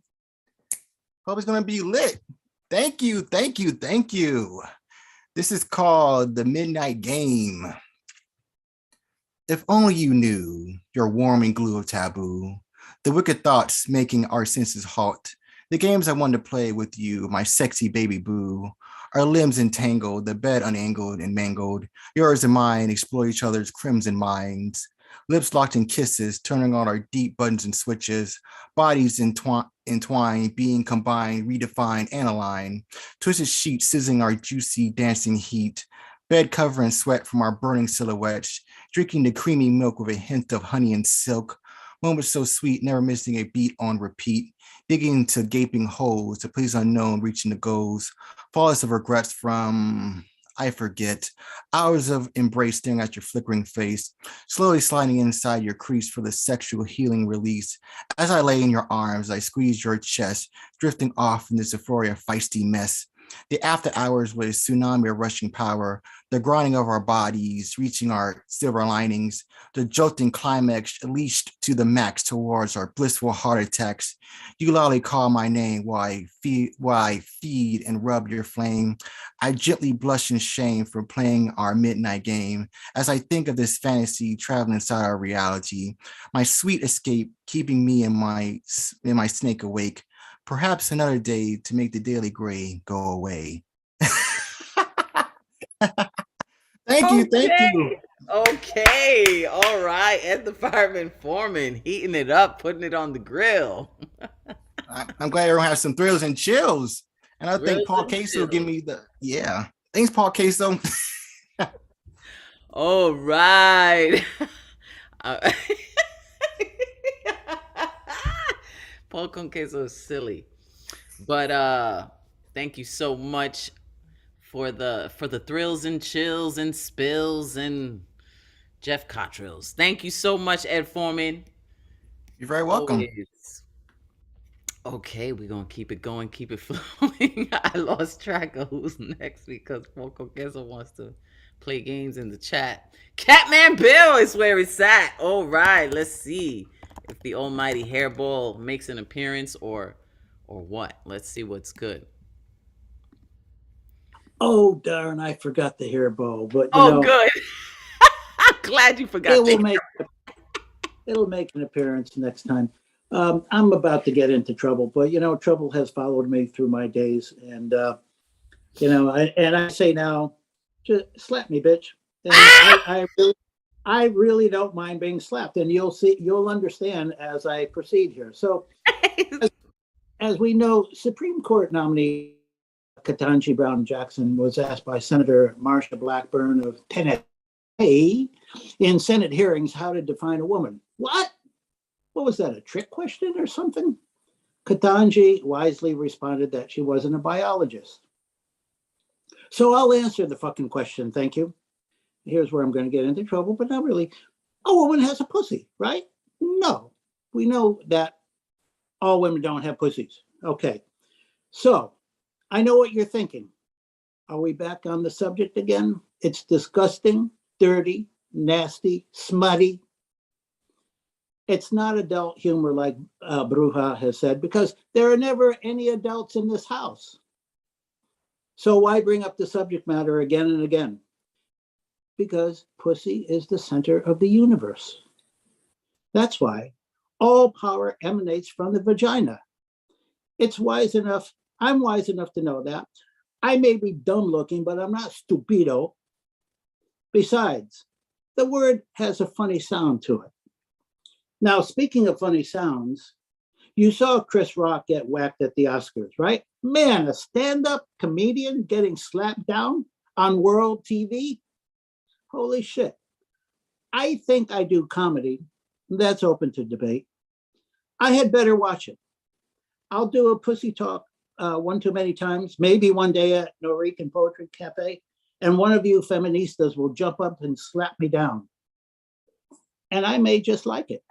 Hope it's going to be lit. Thank you, thank you, thank you. This is called The Midnight Game. If only you knew your warming glue of taboo, the wicked thoughts making our senses halt, the games I want to play with you, my sexy baby boo, our limbs entangled, the bed unangled and mangled, yours and mine explore each other's crimson minds, lips locked in kisses, turning on our deep buttons and switches, bodies entwined, being combined, redefined, and aligned, twisted sheets sizzling our juicy dancing heat, bed covering sweat from our burning silhouettes, drinking the creamy milk with a hint of honey and silk, moments so sweet, never missing a beat on repeat, digging into gaping holes, the place unknown, reaching the goals, flawless of regrets from, I forget, hours of embrace staring at your flickering face, slowly sliding inside your crease for the sexual healing release. As I lay in your arms, I squeeze your chest, drifting off in this euphoria feisty mess. The after hours was tsunami of rushing power, the grinding of our bodies, reaching our silver linings, the jolting climax unleashed to the max towards our blissful heart attacks. You loudly call my name while I feed and rub your flame. I gently blush in shame for playing our midnight game. As I think of this fantasy traveling inside our reality, my sweet escape keeping me and my snake awake. Perhaps another day to make the daily gray go away. Thank you, thank you. Okay, all right. Ed the fireman foreman, heating it up, putting it on the grill. I'm glad everyone has some thrills and chills. And I think Thrills Paul and Queso give chills. me thanks, Paul Queso. All right. Uh, Paul con queso is silly, but thank you so much for the thrills and chills and spills and Jeff Cottrells. Thank you so much, Ed Foreman. You're very welcome. Always. Okay, we're gonna keep it going, keep it flowing. I lost track of who's next because Paul con queso wants to play games in the chat. Catman Bill is where it's at. All right, let's see if the almighty hairball makes an appearance or what. Let's see what's good. Oh darn! I forgot the hairball, but good. I'm glad you forgot. It'll make an appearance next time. I'm about to get into trouble, but trouble has followed me through my days, and I say now, just slap me, bitch. And I really don't mind being slapped, and you'll understand as I proceed here. So, as we know, Supreme Court nominee Ketanji Brown Jackson was asked by Senator Marsha Blackburn of Tennessee in Senate hearings how to define a woman. What was that, a trick question or something? Ketanji wisely responded that she wasn't a biologist. So I'll answer the fucking question, thank you. Here's where I'm going to get into trouble, but not really. A woman has a pussy, right? No. We know that all women don't have pussies. Okay. So I know what you're thinking. Are we back on the subject again? It's disgusting, dirty, nasty, smutty. It's not adult humor like Bruja has said, because there are never any adults in this house. So why bring up the subject matter again and again? Because pussy is the center of the universe. That's why all power emanates from the vagina. It's wise enough, I'm wise enough to know that. I may be dumb looking, but I'm not stupido. Besides, the word has a funny sound to it. Now, speaking of funny sounds, you saw Chris Rock get whacked at the Oscars, right? Man, a stand-up comedian getting slapped down on world TV? Holy shit. I think I do comedy. That's open to debate. I had better watch it. I'll do a pussy talk one too many times, maybe one day at Norican Poetry Cafe, and one of you feministas will jump up and slap me down. And I may just like it.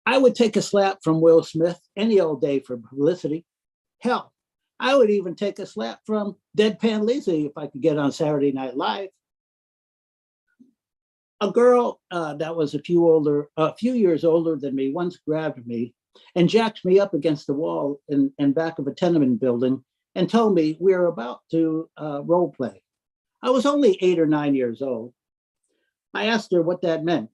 I would take a slap from Will Smith any old day for publicity. Hell, I would even take a slap from Deadpan Lizzie if I could get on Saturday Night Live. A girl that was a few years older than me once grabbed me and jacked me up against the wall in back of a tenement building and told me we were about to role play. I was only 8 or 9 years old. I asked her what that meant.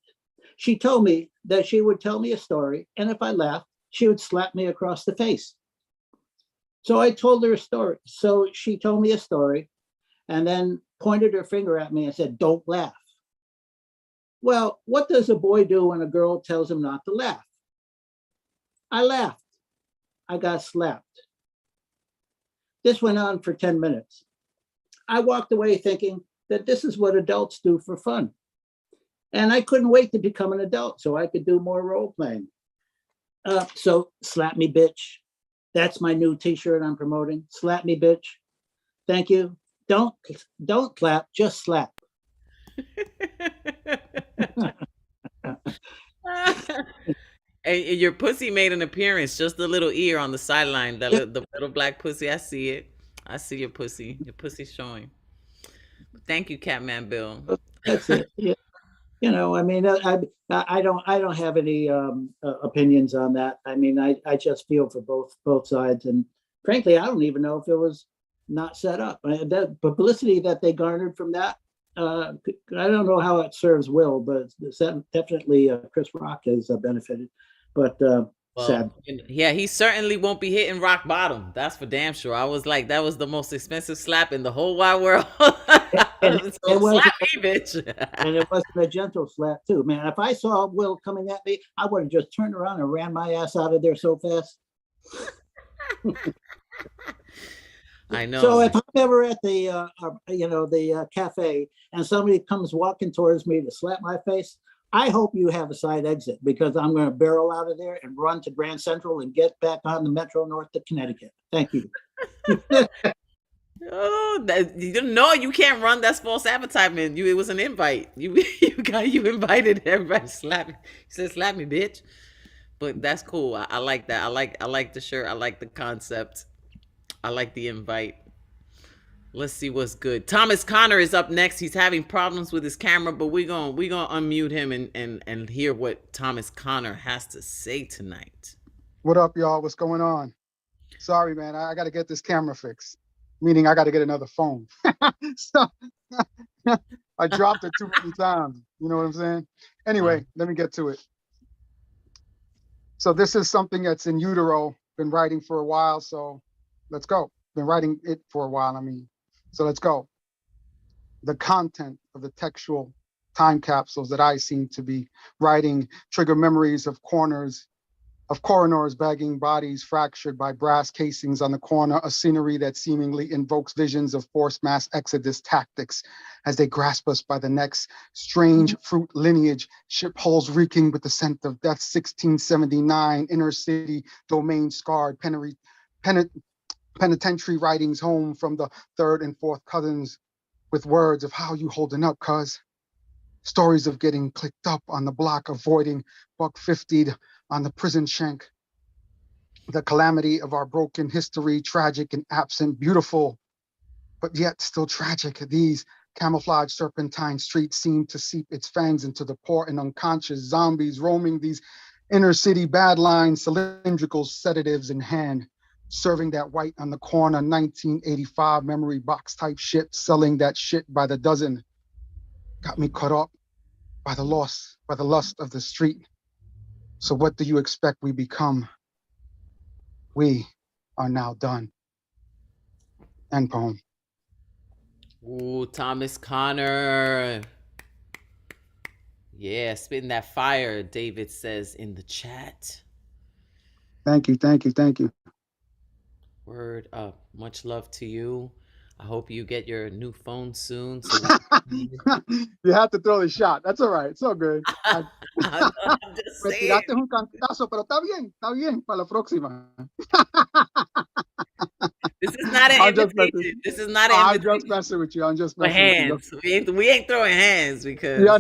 She told me that she would tell me a story, and if I laughed, she would slap me across the face. So I told her a story. So she told me a story and then pointed her finger at me and said, "Don't laugh." Well, what does a boy do when a girl tells him not to laugh? I laughed. I got slapped. This went on for 10 minutes. I walked away thinking that this is what adults do for fun. And I couldn't wait to become an adult so I could do more role playing. So slap me, bitch. That's my new t-shirt I'm promoting. Slap me, bitch. Thank you. Don't clap, just slap. And your pussy made an appearance, just the little ear on the sideline, the little black pussy. I see it. I see your pussy. Your pussy's showing. Thank you, Catman Bill. That's it. Yeah. You know, I mean, I don't have any opinions on that. I mean, I just feel for both sides, and frankly, I don't even know if it was not set up. That publicity that they garnered from that, I don't know how it serves Will, but it's definitely Chris Rock has benefited. But sad. Yeah, he certainly won't be hitting rock bottom. That's for damn sure. I was like, that was the most expensive slap in the whole wide world. And so slap me, bitch. And it wasn't a gentle slap too, man. If I saw Will coming at me, I would have just turned around and ran my ass out of there so fast. I know. So if I'm ever at the cafe and somebody comes walking towards me to slap my face, I hope you have a side exit, because I'm going to barrel out of there and run to Grand Central and get back on the Metro North to Connecticut. Thank you. Oh, you didn't know you can't run. That's false advertisement. It was an invite. You invited everybody to slap me. He said, "Slap me, bitch." But that's cool. I like that. I like the shirt. I like the concept. I like the invite. Let's see what's good. Thomas Connor is up next. He's having problems with his camera, but we're gonna unmute him and hear what Thomas Connor has to say tonight. What up, y'all? What's going on? Sorry, man. I got to get this camera fixed. Meaning I got to get another phone. So I dropped it too many times. You know what I'm saying? Anyway, let me get to it. So this is something that's in utero. Been writing for a while, so let's go. Been writing it for a while, So let's go. The content of the textual time capsules that I seem to be writing trigger memories of coroners bagging bodies fractured by brass casings on the corner, a scenery that seemingly invokes visions of forced mass exodus tactics as they grasp us by the necks, strange fruit lineage, ship hulls reeking with the scent of death, 1679, inner city, domain scarred, penitentiary writings home from the third and fourth cousins with words of how you holding up, cuz. Stories of getting clicked up on the block, avoiding $1.50 on the prison shank. The calamity of our broken history, tragic and absent, beautiful, but yet still tragic. These Camouflage serpentine streets seem to seep its fangs into the poor and unconscious zombies roaming these inner city bad lines, cylindrical sedatives in hand, serving that white on the corner 1985 memory box type shit, selling that shit by the dozen. Got me caught up by the lust of the street. So what do you expect we become? We are now done. End poem. Ooh, Thomas Connor. Yeah, spitting that fire, David says in the chat. Thank you, thank you, thank you. Word up. Much love to you. I hope you get your new phone soon. So You have to throw the shot. That's all right. It's all good. I'm just Me saying. tiraste un cantazo, pero está bien, para la próxima. This is not an I'm just invitation. messing. This is not an I'm invitation just messing with you. I'm just for messing with you. hands. We ain't throwing hands because Yeah,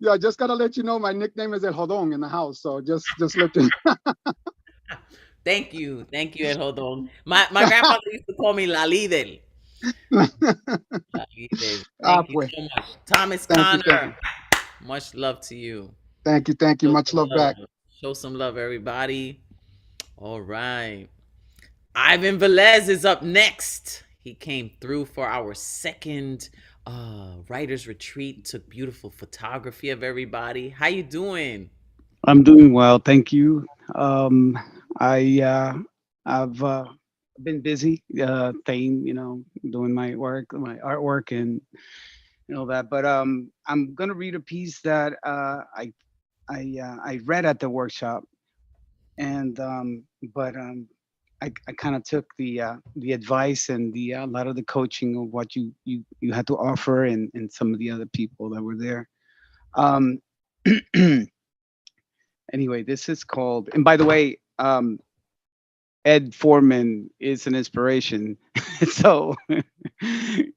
yeah, just gotta let you know my nickname is El Jodón in the house. So just let you. Thank you, Ed. Hold on. My grandfather used to call me La Líder. La Líder. Thank you Pues. so much, Thomas Thank Connor. you. Much love to you. Thank you. Thank you. Show Much some love back. Show some love, everybody. All right. Ivan Velez is up next. He came through for our second writers retreat. Took beautiful photography of everybody. How you doing? I'm doing well, thank you. I've been busy, thing, doing my work, my artwork, and all that. But I'm gonna read a piece that I read at the workshop, and I kind of took the advice and a lot of the coaching of what you had to offer, and some of the other people that were there. Um, Anyway, this is called, and by the way, Ed Foreman is an inspiration. So,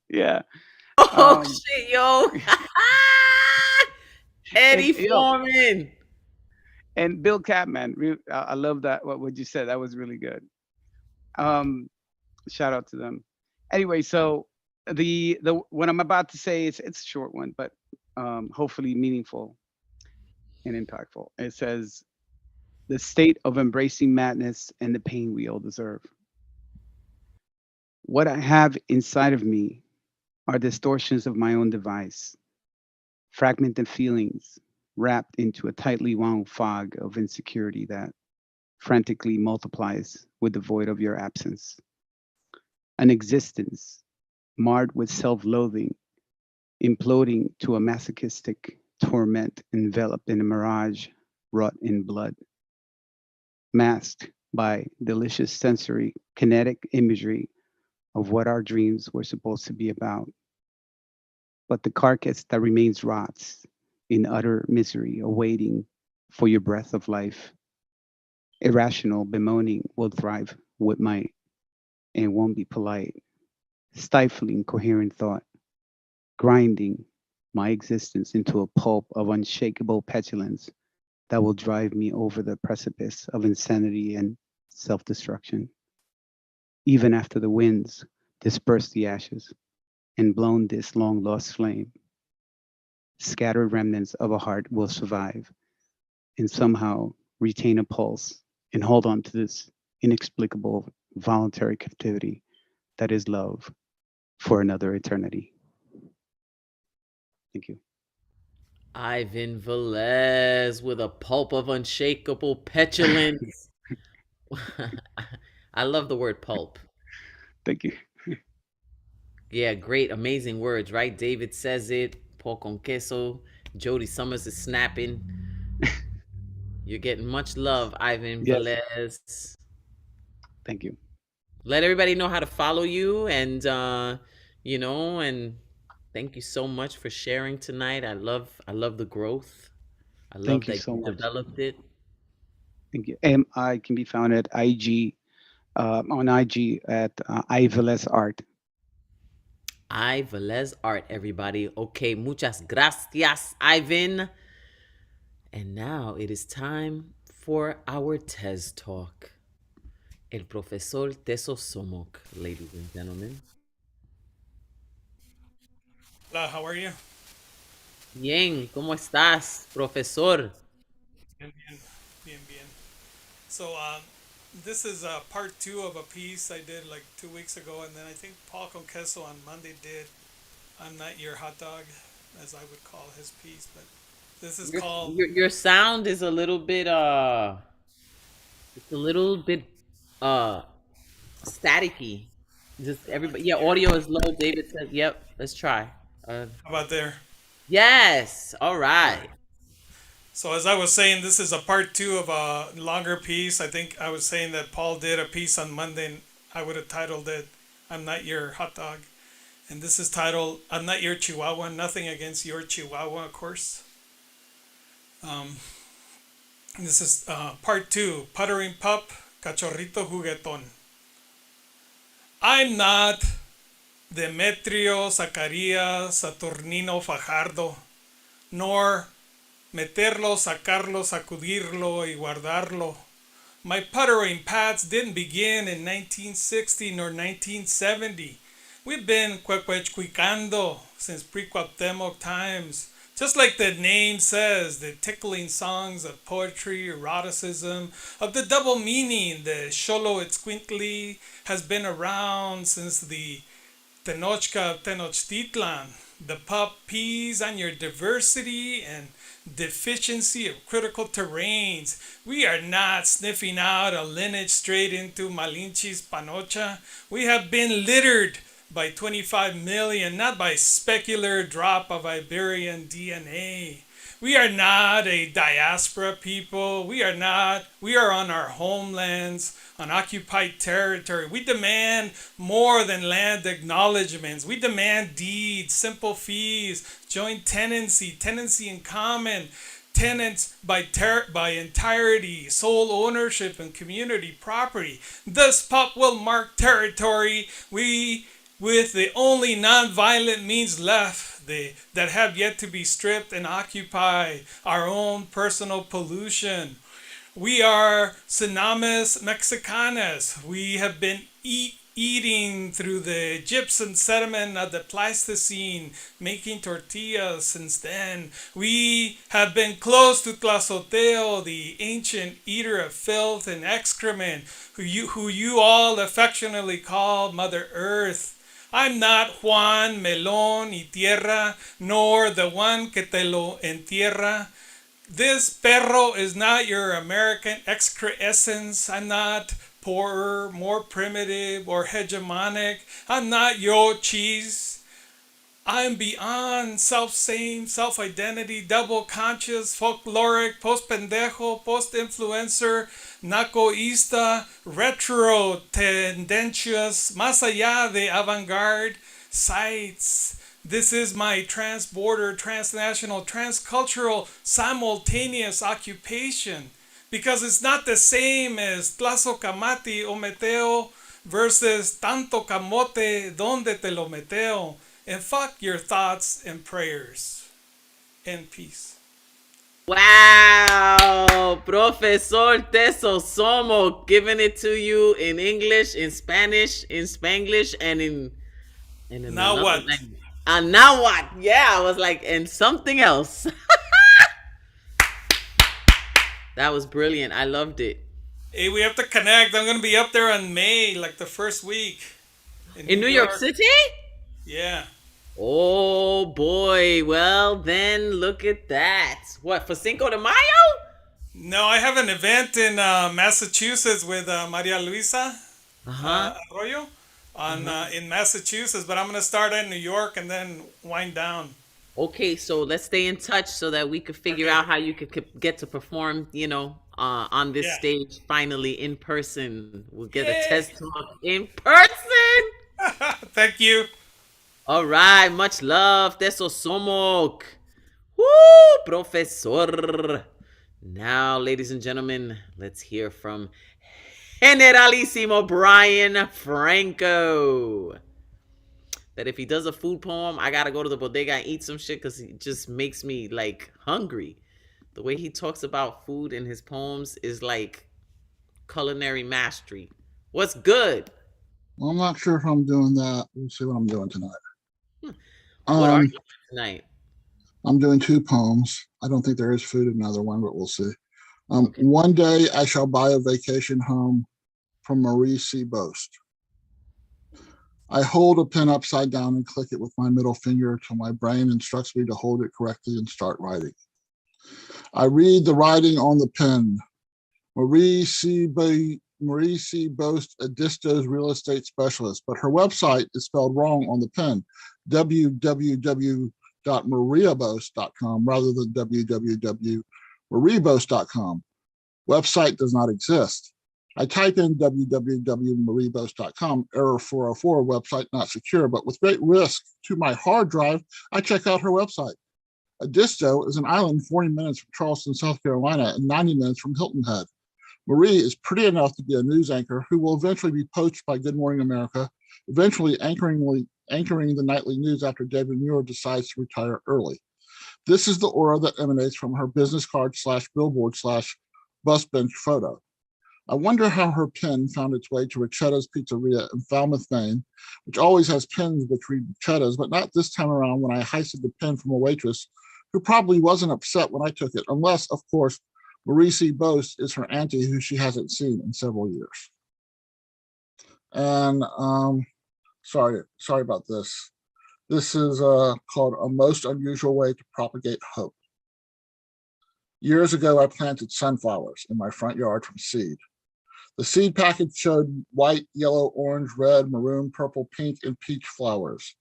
yeah. Oh shit, yo. Eddie And, Foreman. And Bill Catman. I love that. What you said. That was really good. Shout out to them. Anyway, so the what I'm about to say is it's a short one, but hopefully meaningful and impactful. It says, the state of embracing madness and the pain we all deserve. What I have inside of me are distortions of my own device, fragmented feelings wrapped into a tightly wound fog of insecurity that frantically multiplies with the void of your absence. An existence marred with self loathing, imploding to a masochistic torment enveloped in a mirage wrought in blood, masked by delicious sensory kinetic imagery of what our dreams were supposed to be about. But the carcass that remains rots in utter misery, awaiting for your breath of life. Irrational bemoaning will thrive with might and won't be polite, stifling coherent thought, grinding my existence into a pulp of unshakable petulance that will drive me over the precipice of insanity and self-destruction. Even after the winds disperse the ashes and blown this long lost flame, scattered remnants of a heart will survive and somehow retain a pulse and hold on to this inexplicable voluntary captivity that is love for another eternity. Thank you. Ivan Velez with a pulp of unshakable petulance. I love the word pulp. Thank you. Yeah, great, amazing words, right? David says it. Paul con queso. Jody Summers is snapping. You're getting much love, Ivan Yes. Velez. Thank you. Let everybody know how to follow you, and and thank you so much for sharing tonight. I love the growth. I love Thank you that so you much. developed it. Thank you. I can be found at IG, on IG at Velez Art. Velez Art, everybody. Okay, muchas gracias, Ivan. And now it is time for our TES Talk. El profesor Teso Somok, ladies and gentlemen. Hola, how are you? Bien, ¿cómo estás, profesor? Bien, bien, bien, bien. So, this is part two of a piece I did like 2 weeks ago, and then I think Paul Conqueso on Monday did "I'm Not Your Hot Dog," as I would call his piece. But this is Your, called. your sound is a little bit it's a little bit uh staticky. Just I everybody, can yeah, hear it. audio is low. David said, "Yep, let's try." How about there? Yes, all All right. right. So as I was saying, this is a part two of a longer piece. I think I was saying that Paul did a piece on Monday, and I would have titled it "I'm Not Your Hot Dog." And this is titled "I'm Not Your Chihuahua." Nothing against your Chihuahua, of course. Um, this is part two, Puttering Pup, Cachorrito Jugueton. I'm not Demetrio, Zacarías, Saturnino Fajardo, nor meterlo, sacarlo, sacudirlo y guardarlo. My puttering paths didn't begin in 1960 nor 1970. We've been cuecuechcuicando since pre-Cuauhtemoc times. Just like the name says, the tickling songs of poetry, eroticism, of the double meaning, the Xolo Itzcuintli has been around since the Tenochca of Tenochtitlan. The pup peas on your diversity and deficiency of critical terrains. We are not sniffing out a lineage straight into Malinche's Panocha. We have been littered by 25 million, not by specular drop of Iberian DNA. We are not a diaspora people. We are not. We are on our homelands, on occupied territory. We demand more than land acknowledgements. We demand deeds, simple fees, joint tenancy, tenancy in common, tenants by entirety, sole ownership, and community property. This pup will mark territory we with the only non-violent means left that have yet to be stripped and occupy our own personal pollution. We are synonymous Mexicanas. We have been eating through the gypsum sediment of the Pleistocene, making tortillas since then. We have been close to Tlazoteo, the ancient eater of filth and excrement, who you all affectionately call Mother Earth. I'm not Juan Melón y Tierra, nor the one que te lo entierra. This perro is not your American excrescence. I'm not poorer, more primitive, or hegemonic. I'm not your cheese. I'm beyond self-same, self-identity, double conscious, folkloric, post-pendejo, post-influencer, nacoista, retro, tendencious, más allá de avant-garde, sites. This is my trans-border, transnational, transcultural, simultaneous occupation. Because it's not the same as Tlazo Camati o Meteo versus Tanto Camote, Donde te lo meteo. And fuck your thoughts and prayers. And peace. Wow, Profesor Teso Somo, giving it to you in English, in Spanish, in Spanglish, and in Now another what? language. And now what? Yeah, I was like, and something else. That was brilliant. I loved it. Hey, we have to connect. I'm gonna be up there in May, like the first week. In New York City? Yeah. Oh boy. Well, then look at that. What, for Cinco de Mayo? No, I have an event in Massachusetts with Maria Luisa Arroyo in Massachusetts, but I'm gonna start in New York and then wind down. Okay, so let's stay in touch so that we could figure out how you could get to perform, on this stage finally in person. We'll get a test talk in person. Thank you. All right, much love. Teso Somok. Woo, profesor. Now, ladies and gentlemen, let's hear from Generalissimo Brian Franco. That if he does a food poem, I gotta go to the bodega and eat some shit because it just makes me like hungry. The way he talks about food in his poems is like culinary mastery. What's good? Well, I'm not sure if I'm doing that. We'll see what I'm doing tonight. What are Um, you tonight? I'm doing two poems. I don't think there is food in another one, but we'll see. Okay. One day I shall buy a vacation home from Marie C. Boast. I hold a pen upside down and click it with my middle finger till my brain instructs me to hold it correctly and start writing. I read the writing on the pen. Marie C. Boast, a Distos real estate specialist, but her website is spelled wrong on the pen, www.mariaboast.com rather than www.marieboast.com. Website does not exist. I type in www.marieboast.com, error 404, website not secure, but with great risk to my hard drive, I check out her website. Edisto is an island 40 minutes from Charleston, South Carolina, and 90 minutes from Hilton Head. Marie is pretty enough to be a news anchor who will eventually be poached by Good Morning America, eventually anchoring the nightly news after David Muir decides to retire early. This is the aura that emanates from her business card / billboard / bus bench photo. I wonder how her pen found its way to Richetta's Pizzeria in Falmouth, Maine, which always has pens which read Richetta's, but not this time around when I heisted the pen from a waitress who probably wasn't upset when I took it, unless, of course, Marie C. Boast is her auntie who she hasn't seen in several years. And sorry about this. This is called A Most Unusual Way to Propagate Hope. Years ago, I planted sunflowers in my front yard from seed. The seed package showed white, yellow, orange, red, maroon, purple, pink, and peach flowers.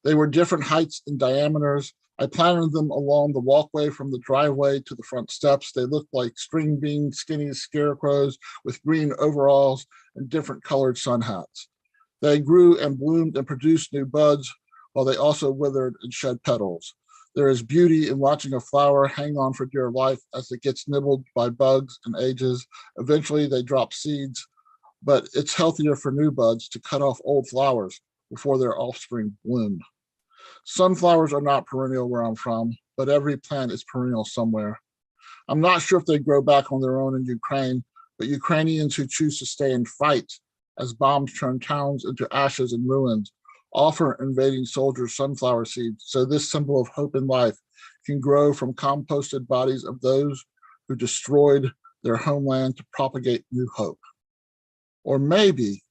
They were different heights and diameters. I planted them along the walkway from the driveway to the front steps. They looked like string bean skinny scarecrows with green overalls and different colored sun hats. They grew and bloomed and produced new buds, while they also withered and shed petals. There is beauty in watching a flower hang on for dear life as it gets nibbled by bugs and ages. Eventually they drop seeds, but it's healthier for new buds to cut off old flowers before their offspring bloom. Sunflowers are not perennial where I'm from, but every plant is perennial somewhere. I'm not sure if they grow back on their own in Ukraine, but Ukrainians who choose to stay and fight as bombs turn towns into ashes and ruins offer invading soldiers sunflower seeds, so this symbol of hope in life can grow from composted bodies of those who destroyed their homeland to propagate new hope. Or maybe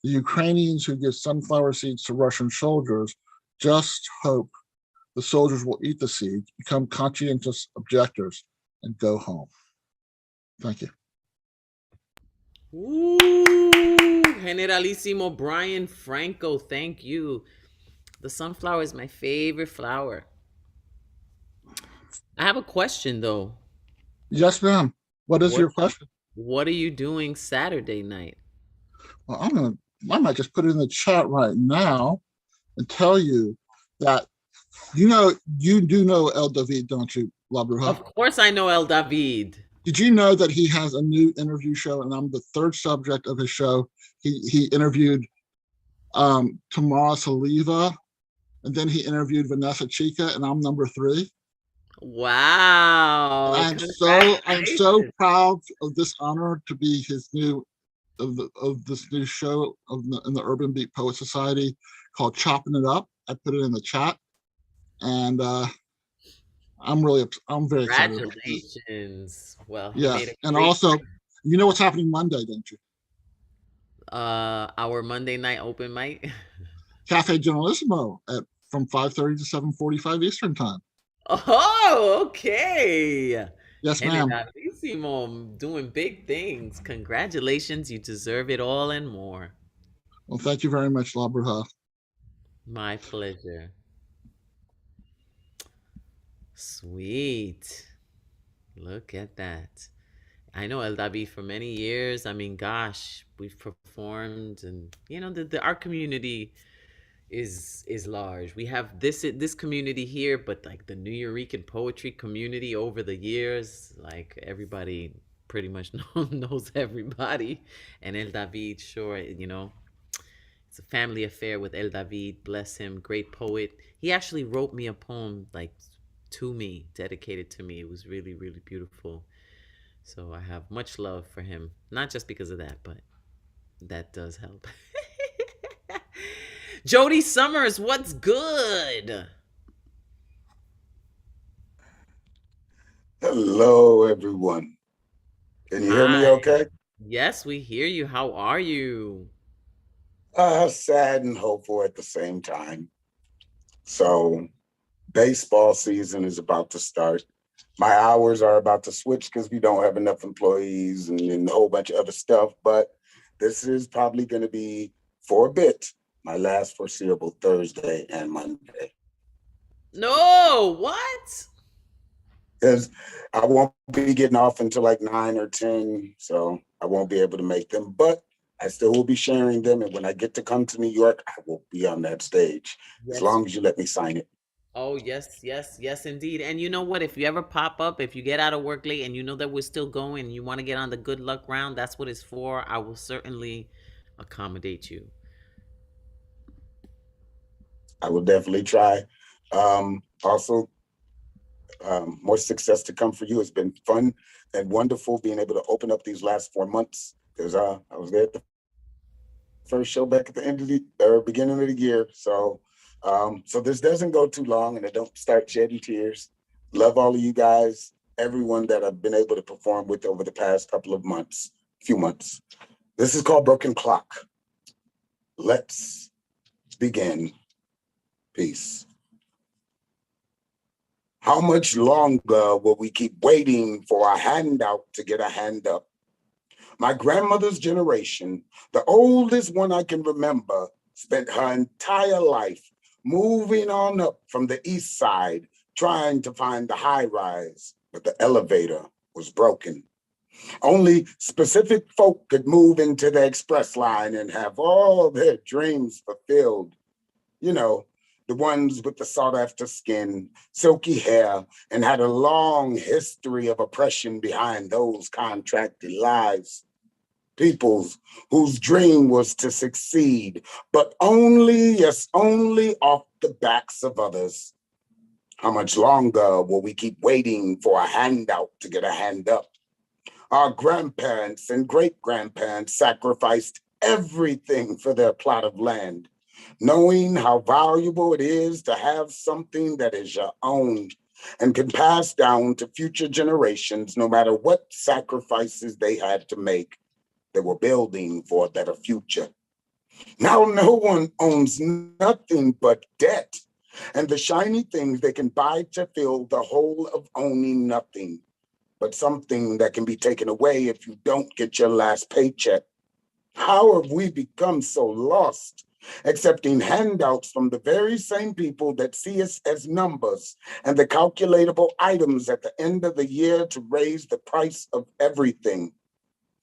the Ukrainians who give sunflower seeds to Russian soldiers just hope the soldiers will eat the seeds, become conscientious objectors, and go home. Thank you. Ooh, Generalissimo Brian Franco, thank you. The sunflower is my favorite flower. I have a question though. Yes, ma'am. What is your question? What are you doing Saturday night? Well, I might just put it in the chat right now and tell you that you do know El David, don't you, La Bruja? Of course I know El David. Did you know that he has a new interview show and I'm the third subject of his show? He interviewed Tamara Saliva, and then he interviewed Vanessa Chica, and I'm number 3. Wow. I'm so proud of this honor to be his new of this new show in the Urban Beat Poet Society called Chopping It Up. I put it in the chat, and I'm very excited. Congratulations. Well, yes, and also, you know what's happening Monday, don't you? Our Monday night open mic. Cafe Generalissimo from 5:30 to 7:45 Eastern time. Oh, okay. Yes, ma'am. Generalissimo, doing big things. Congratulations. You deserve it all and more. Well, thank you very much, La Bruja. My pleasure. Sweet. Look at that. I know El David for many years. I mean, gosh, we've performed, and the art community is large. We have this community here, but like the Nuyorican poetry community over the years, like everybody pretty much knows everybody. And El David, sure, it's a family affair with El David. Bless him, great poet. He actually wrote me a poem to me, dedicated to me. It was really, really beautiful. So I have much love for him, not just because of that, but that does help. Jody Summers, what's good? Hello, everyone. Can you hear me Hi. okay? Yes, we hear you. How are you? Sad and hopeful at the same time. So, baseball season is about to start. My hours are about to switch because we don't have enough employees and a whole bunch of other stuff. But this is probably going to be, for a bit, my last foreseeable Thursday and Monday. No, what? Because I won't be getting off until like 9 or 10, so I won't be able to make them. But I still will be sharing them, and when I get to come to New York, I will be on that stage as Yes. long as you let me sign it. Oh, yes, yes, yes, indeed. And you know what? If you ever pop up, if you get out of work late and you know that we're still going and you want to get on the good luck round, that's what it's for. I will certainly accommodate you. I will definitely try. Also, more success to come for you. It's been fun and wonderful being able to open up these last 4 months because I was there at the first show back at the end of the beginning of the year. So this doesn't go too long and I don't start shedding tears. Love all of you guys, everyone that I've been able to perform with over the past few months. This is called Broken Clock. Let's begin. Peace. How much longer will we keep waiting for a handout to get a hand up? My grandmother's generation, the oldest one I can remember, spent her entire life moving on up from the east side, trying to find the high rise, but the elevator was broken. Only specific folk could move into the express line and have all their dreams fulfilled. You know, the ones with the sought after skin, silky hair, and had a long history of oppression behind those contracted lives. Peoples whose dream was to succeed, but only, yes, only off the backs of others. How much longer will we keep waiting for a handout to get a hand up? Our grandparents and great-grandparents sacrificed everything for their plot of land, knowing how valuable it is to have something that is your own and can pass down to future generations no matter what sacrifices they had to make. They were building for a better future. Now no one owns nothing but debt and the shiny things they can buy to fill the hole of owning nothing, but something that can be taken away if you don't get your last paycheck. How have we become so lost, accepting handouts from the very same people that see us as numbers and the calculatable items at the end of the year to raise the price of everything?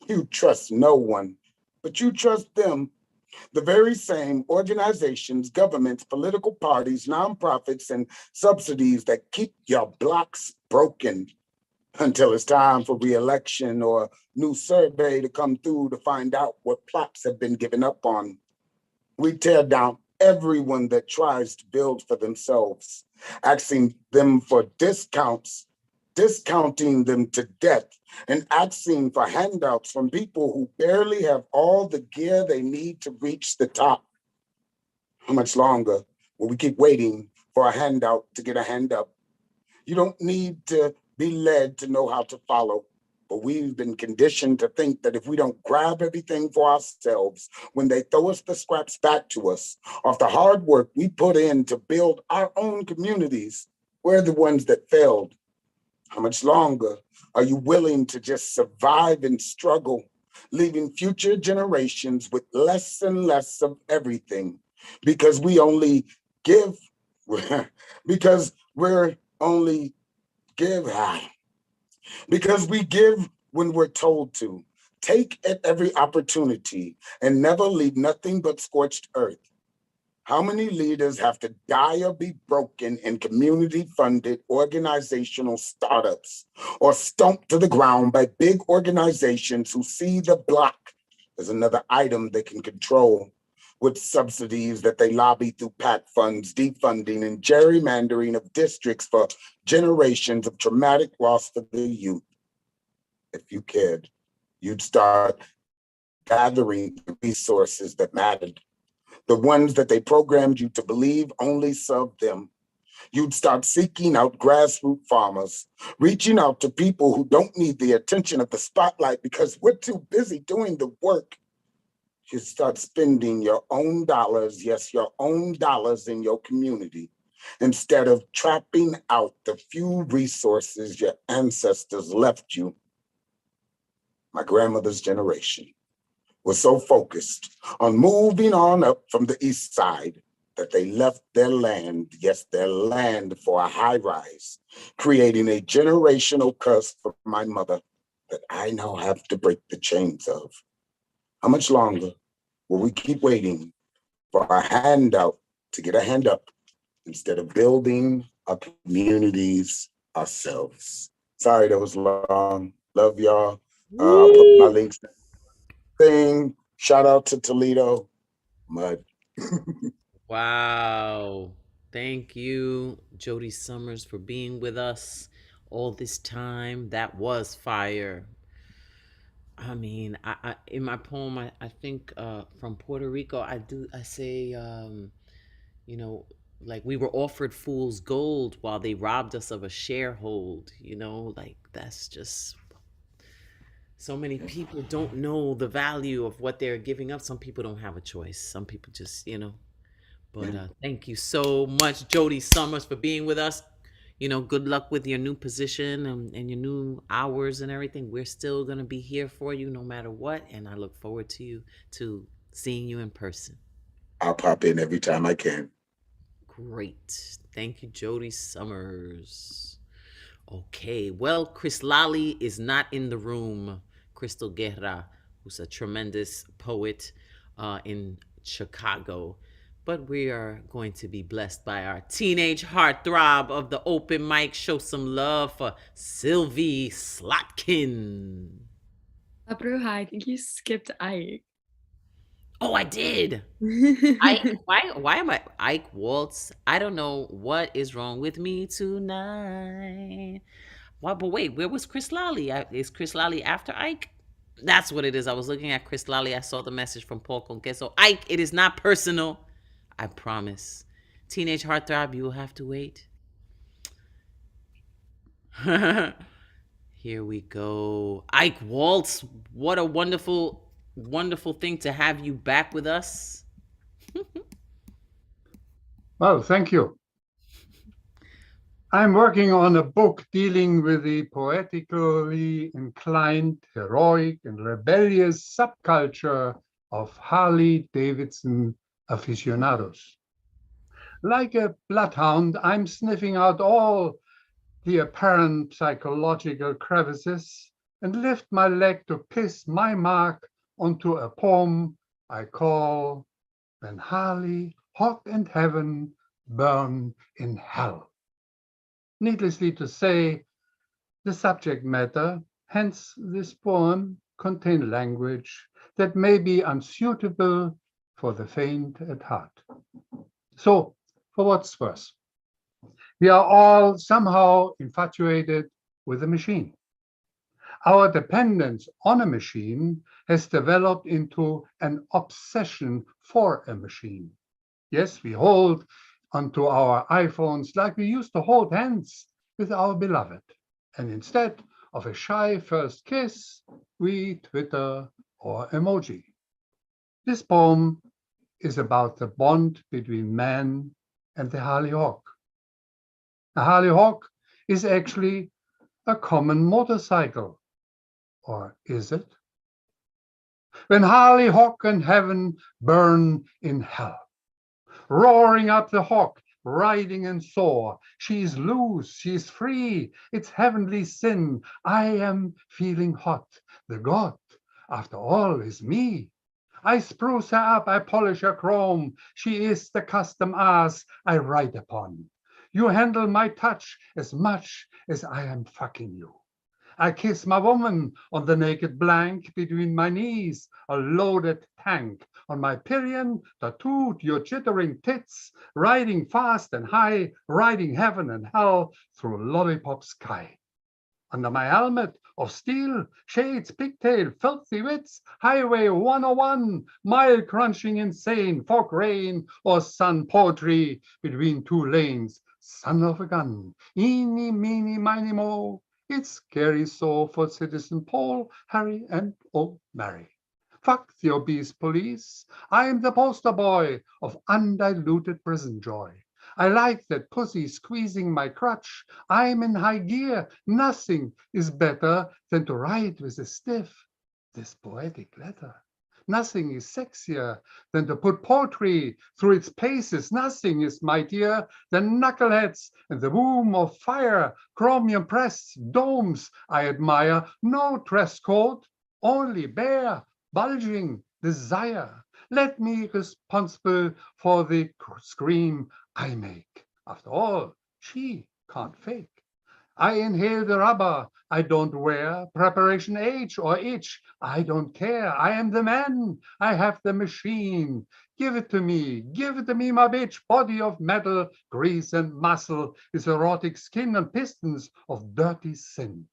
You trust no one, but you trust them. The very same organizations, governments, political parties, nonprofits, and subsidies that keep your blocks broken until it's time for re-election or new survey to come through to find out what plots have been given up on. We tear down everyone that tries to build for themselves, asking them for discounts, discounting them to death, and asking for handouts from people who barely have all the gear they need to reach the top. How much longer will we keep waiting for a handout to get a hand up? You don't need to be led to know how to follow, but we've been conditioned to think that if we don't grab everything for ourselves, when they throw us the scraps back to us, of the hard work we put in to build our own communities, we're the ones that failed. How much longer are you willing to just survive and struggle, leaving future generations with less and less of everything? Because we only give, because we're only give, because we give when we're told to, take at every opportunity, and never leave nothing but scorched earth. How many leaders have to die or be broken in community-funded organizational startups or stomped to the ground by big organizations who see the block as another item they can control, with subsidies that they lobby through PAC funds, defunding and gerrymandering of districts for generations of traumatic loss for the youth? If you cared, you'd start gathering the resources that mattered, the ones that they programmed you to believe only served them. You'd start seeking out grassroots farmers, reaching out to people who don't need the attention of the spotlight because we're too busy doing the work. You start spending your own dollars, yes, your own dollars in your community, instead of trapping out the few resources your ancestors left you. My grandmother's generation was so focused on moving on up from the east side that they left their land, yes, their land, for a high rise, creating a generational curse for my mother that I now have to break the chains of. How much longer will we keep waiting for a handout to get a hand up instead of building our communities ourselves? Sorry that was long. Love y'all. I'll put my links thing. Shout out to Toledo. Mud. Wow. Thank you, Jody Summers, for being with us all this time. That was fire. I mean, I in my poem, I think from Puerto Rico, I say, you know, like we were offered fool's gold while they robbed us of a sharehold, you know, like that's just so many people don't know the value of what they're giving up. Some people don't have a choice. Some people just, you know, but thank you so much, Jody Summers, for being with us. You know, good luck with your new position and your new hours and everything. We're still going to be here for you no matter what. And I look forward to seeing you in person. I'll pop in every time I can. Great. Thank you, Jody Summers. Okay. Well, Chris Lally is not in the room. Crystal Guerra, who's a tremendous poet in Chicago. But we are going to be blessed by our teenage heartthrob of the open mic. Show some love for Sylvie Slotkin. Bruja, I think you skipped Ike. Oh, I did. Why am I Ike Waltz? I don't know what is wrong with me tonight. Well, but wait, where was Chris Lally? Is Chris Lally after Ike? That's what it is. I was looking at Chris Lally. I saw the message from Paul Conqueso. Ike, it is not personal. I promise. Teenage heartthrob, you will have to wait. Here we go. Ike Waltz, what a wonderful, wonderful thing to have you back with us. Well, thank you. I'm working on a book dealing with the poetically inclined, heroic, and rebellious subculture of Harley-Davidson aficionados. Like a bloodhound, I'm sniffing out all the apparent psychological crevices and lift my leg to piss my mark onto a poem I call When Harley, Hawk, and Heaven Burn in Hell. Needlessly to say, the subject matter, hence this poem, contain language that may be unsuitable for the faint at heart. So, for what's worse, we are all somehow infatuated with a machine. Our dependence on a machine has developed into an obsession for a machine. Yes, we hold onto our iPhones like we used to hold hands with our beloved. And instead of a shy first kiss, we Twitter or emoji. This poem is about the bond between man and the Harley Hawk. A Harley Hawk is actually a common motorcycle. Or is it? When Harley, Hawk, and Heaven burn in hell, roaring up the hawk, riding and soar. She's loose, she's free, it's heavenly sin. I am feeling hot. The god, after all, is me. I spruce her up, I polish her chrome. She is the custom ass I ride upon. You handle my touch as much as I am fucking you. I kiss my woman on the naked blank between my knees, a loaded tank on my pillion, tattooed your jittering tits, riding fast and high, riding heaven and hell through lollipop sky. Under my helmet of steel, shades, pigtail, filthy wits, highway 101, mile crunching insane, fog rain or sun poetry between two lanes, son of a gun. Eeny, meeny, miny, mo. It's scary so for Citizen Paul, Harry, and old Mary. Fuck the obese police. I'm the poster boy of undiluted prison joy. I like that pussy squeezing my crutch. I'm in high gear. Nothing is better than to ride with a stiff, this poetic letter. Nothing is sexier than to put poetry through its paces. Nothing is mightier than knuckleheads and the boom of fire. Chromium press domes I admire. No dress code, only bare, bulging desire. Let me responsible for the scream I make. After all, she can't fake. I inhale the rubber I don't wear, preparation H or itch, I don't care. I am the man, I have the machine. Give it to me, my bitch. Body of metal, grease and muscle, is erotic skin and pistons of dirty sin.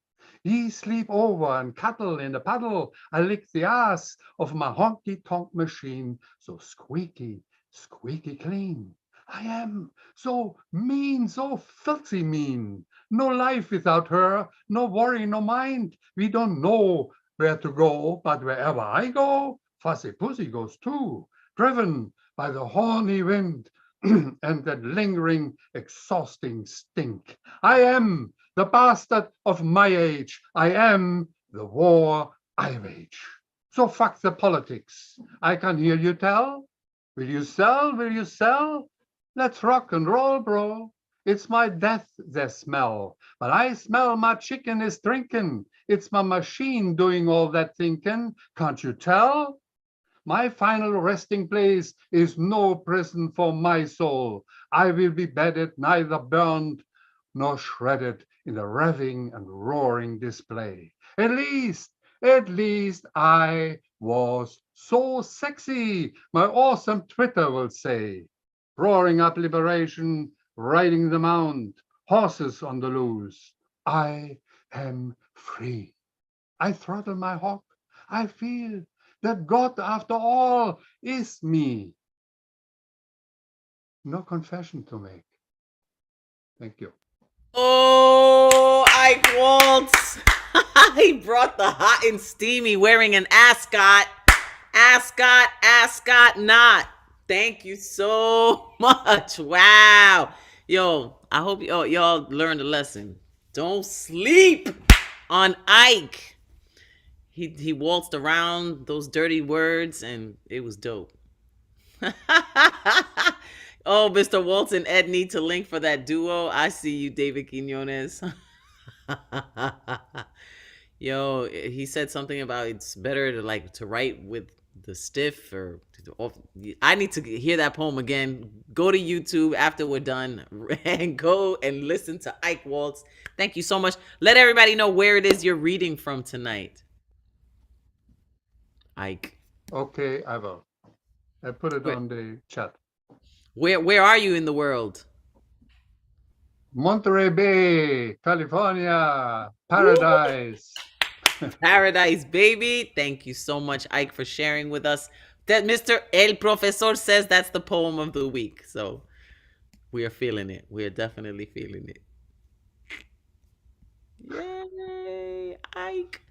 Ye sleep over and cuddle in a puddle. I lick the ass of my honky-tonk machine, so squeaky, squeaky clean. I am so mean, so filthy mean. No life without her, no worry, no mind. We don't know where to go, but wherever I go, fussy pussy goes too, driven by the horny wind and that lingering, exhausting stink. I am the bastard of my age. I am the war I wage. So fuck the politics. I can hear you tell. Will you sell? Will you sell? Let's rock and roll, bro. It's my death they smell, but I smell my chicken is drinking. It's my machine doing all that thinking. Can't you tell? My final resting place is no prison for my soul. I will be bedded, neither burned nor shredded in a revving and roaring display. At least I was so sexy, my awesome Twitter will say. Roaring up liberation, riding the mount, horses on the loose. I am free. I throttle my hawk. I feel that God, after all, is me. No confession to make. Thank you. Oh, Ike Waltz. He brought the hot and steamy wearing an ascot. Ascot not. Thank you so much. Wow. Yo, I hope y'all learned a lesson. Don't sleep on Ike. He waltzed around those dirty words and it was dope. Oh, Mr. Waltz and Ed need to link for that duo. I see you, David Quinones. Yo, he said something about it's better to write with the stiff I need to hear that poem again. Go to YouTube after we're done and go and listen to Ike Waltz. Thank you so much. Let everybody know where it is you're reading from tonight. Ike. Okay, I will. I put it on the chat. Where are you in the world? Monterey Bay, California, paradise. Paradise, baby. Thank you so much, Ike, for sharing with us. That Mr. El Profesor says that's the poem of the week. So we are feeling it. We are definitely feeling it. Yay, Ike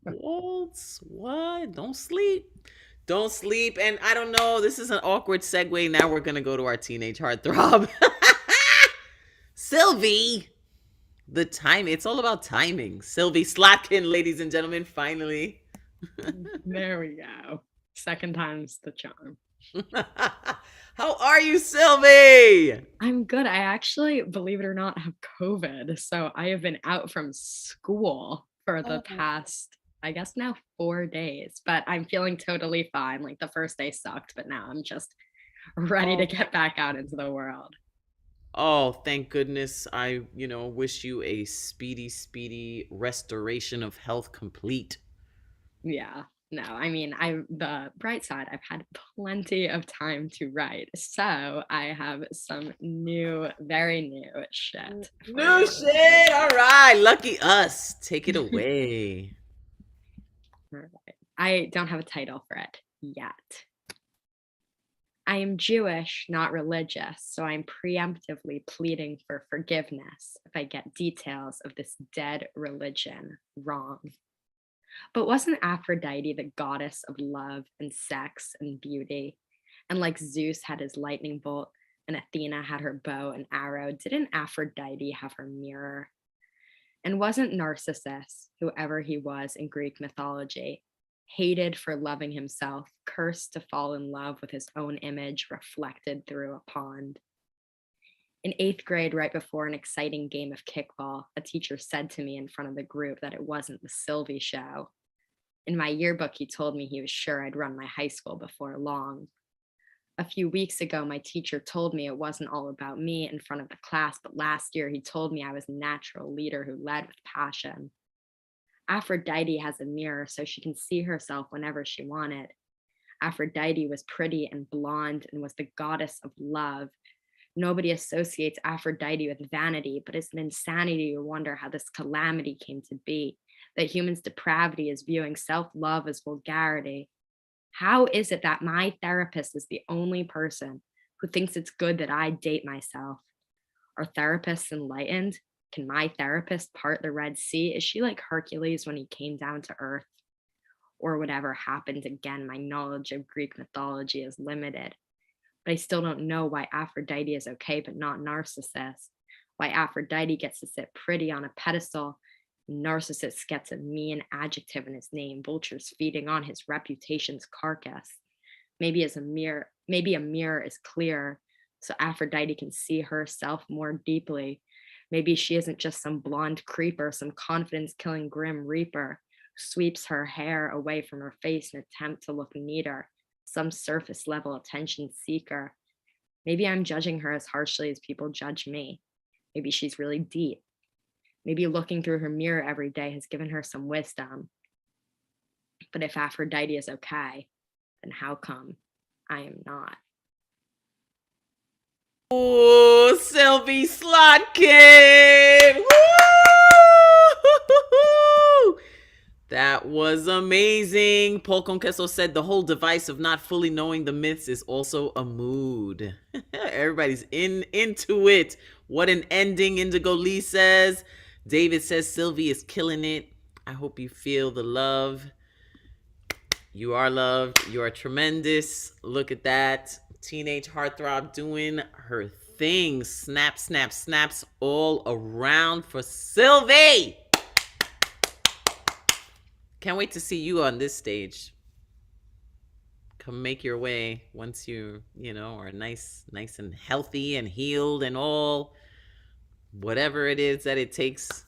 Waltz. What? Don't sleep. Don't sleep. And I don't know, this is an awkward segue. Now we're going to go to our teenage heartthrob. Sylvie. The time. It's all about timing. Sylvie Slotkin, ladies and gentlemen, finally. There we go. Second time's the charm. How are you, Sylvie? I'm good. I actually, believe it or not, have COVID. So I have been out from school for the past, I guess now 4 days, but I'm feeling totally fine. Like the first day sucked, but now I'm just ready to get back out into the world. Oh, thank goodness. I, wish you a speedy restoration of health complete. Yeah. No, I mean, the bright side, I've had plenty of time to write. So I have some very new shit. New shit. All right. Lucky us. Take it away. All right. I don't have a title for it yet. I am Jewish, not religious, so I'm preemptively pleading for forgiveness if I get details of this dead religion wrong. But wasn't Aphrodite the goddess of love and sex and beauty? And like Zeus had his lightning bolt and Athena had her bow and arrow, didn't Aphrodite have her mirror? And wasn't Narcissus, whoever he was in Greek mythology, hated for loving himself, cursed to fall in love with his own image reflected through a pond? In 8th grade, right before an exciting game of kickball, a teacher said to me in front of the group that it wasn't the Sylvie show. In my yearbook, he told me he was sure I'd run my high school before long. A few weeks ago, my teacher told me it wasn't all about me in front of the class, but last year he told me I was a natural leader who led with passion. Aphrodite has a mirror so she can see herself whenever she wanted. Aphrodite was pretty and blonde and was the goddess of love. Nobody associates Aphrodite with vanity, but it's an insanity to wonder how this calamity came to be, that humans' depravity is viewing self-love as vulgarity. How is it that my therapist is the only person who thinks it's good that I date myself? Are therapists enlightened? Can my therapist part the Red Sea? Is she like Hercules when he came down to earth? Or whatever happened, again, my knowledge of Greek mythology is limited. But I still don't know why Aphrodite is okay, but not Narcissus. Why Aphrodite gets to sit pretty on a pedestal, Narcissus gets a mean adjective in his name, vultures feeding on his reputation's carcass. Maybe a mirror is clear, so Aphrodite can see herself more deeply. Maybe she isn't just some blonde creeper, some confidence-killing grim reaper who sweeps her hair away from her face in an attempt to look neater, some surface-level attention seeker. Maybe I'm judging her as harshly as people judge me. Maybe she's really deep. Maybe looking through her mirror every day has given her some wisdom. But if Aphrodite is okay, then how come I am not? Oh, Sylvie Slotkin! Woo! That was amazing. Paul Conqueso said the whole device of not fully knowing the myths is also a mood. Everybody's into it. What an ending, Indigo Lee says. David says Sylvie is killing it. I hope you feel the love. You are loved. You are tremendous. Look at that. Teenage heartthrob doing her thing. Snap, snap, snaps all around for Sylvie. Can't wait to see you on this stage. Come make your way once you are nice and healthy and healed and all. Whatever it is that it takes.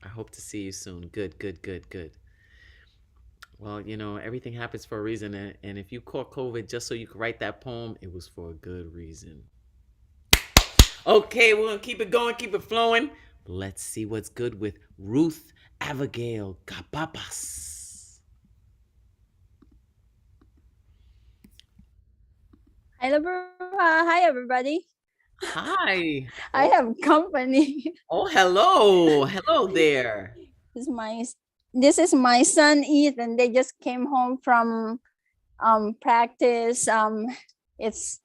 I hope to see you soon. Good. Well, everything happens for a reason. And if you caught COVID just so you could write that poem, it was for a good reason. Okay, we're going to keep it going, keep it flowing. Let's see what's good with Ruth Abigail Capapas. Hello, Bruja. Hi, everybody. Hi. I have company. Oh, hello. Hello there. This is my son Ethan. They just came home from practice. It's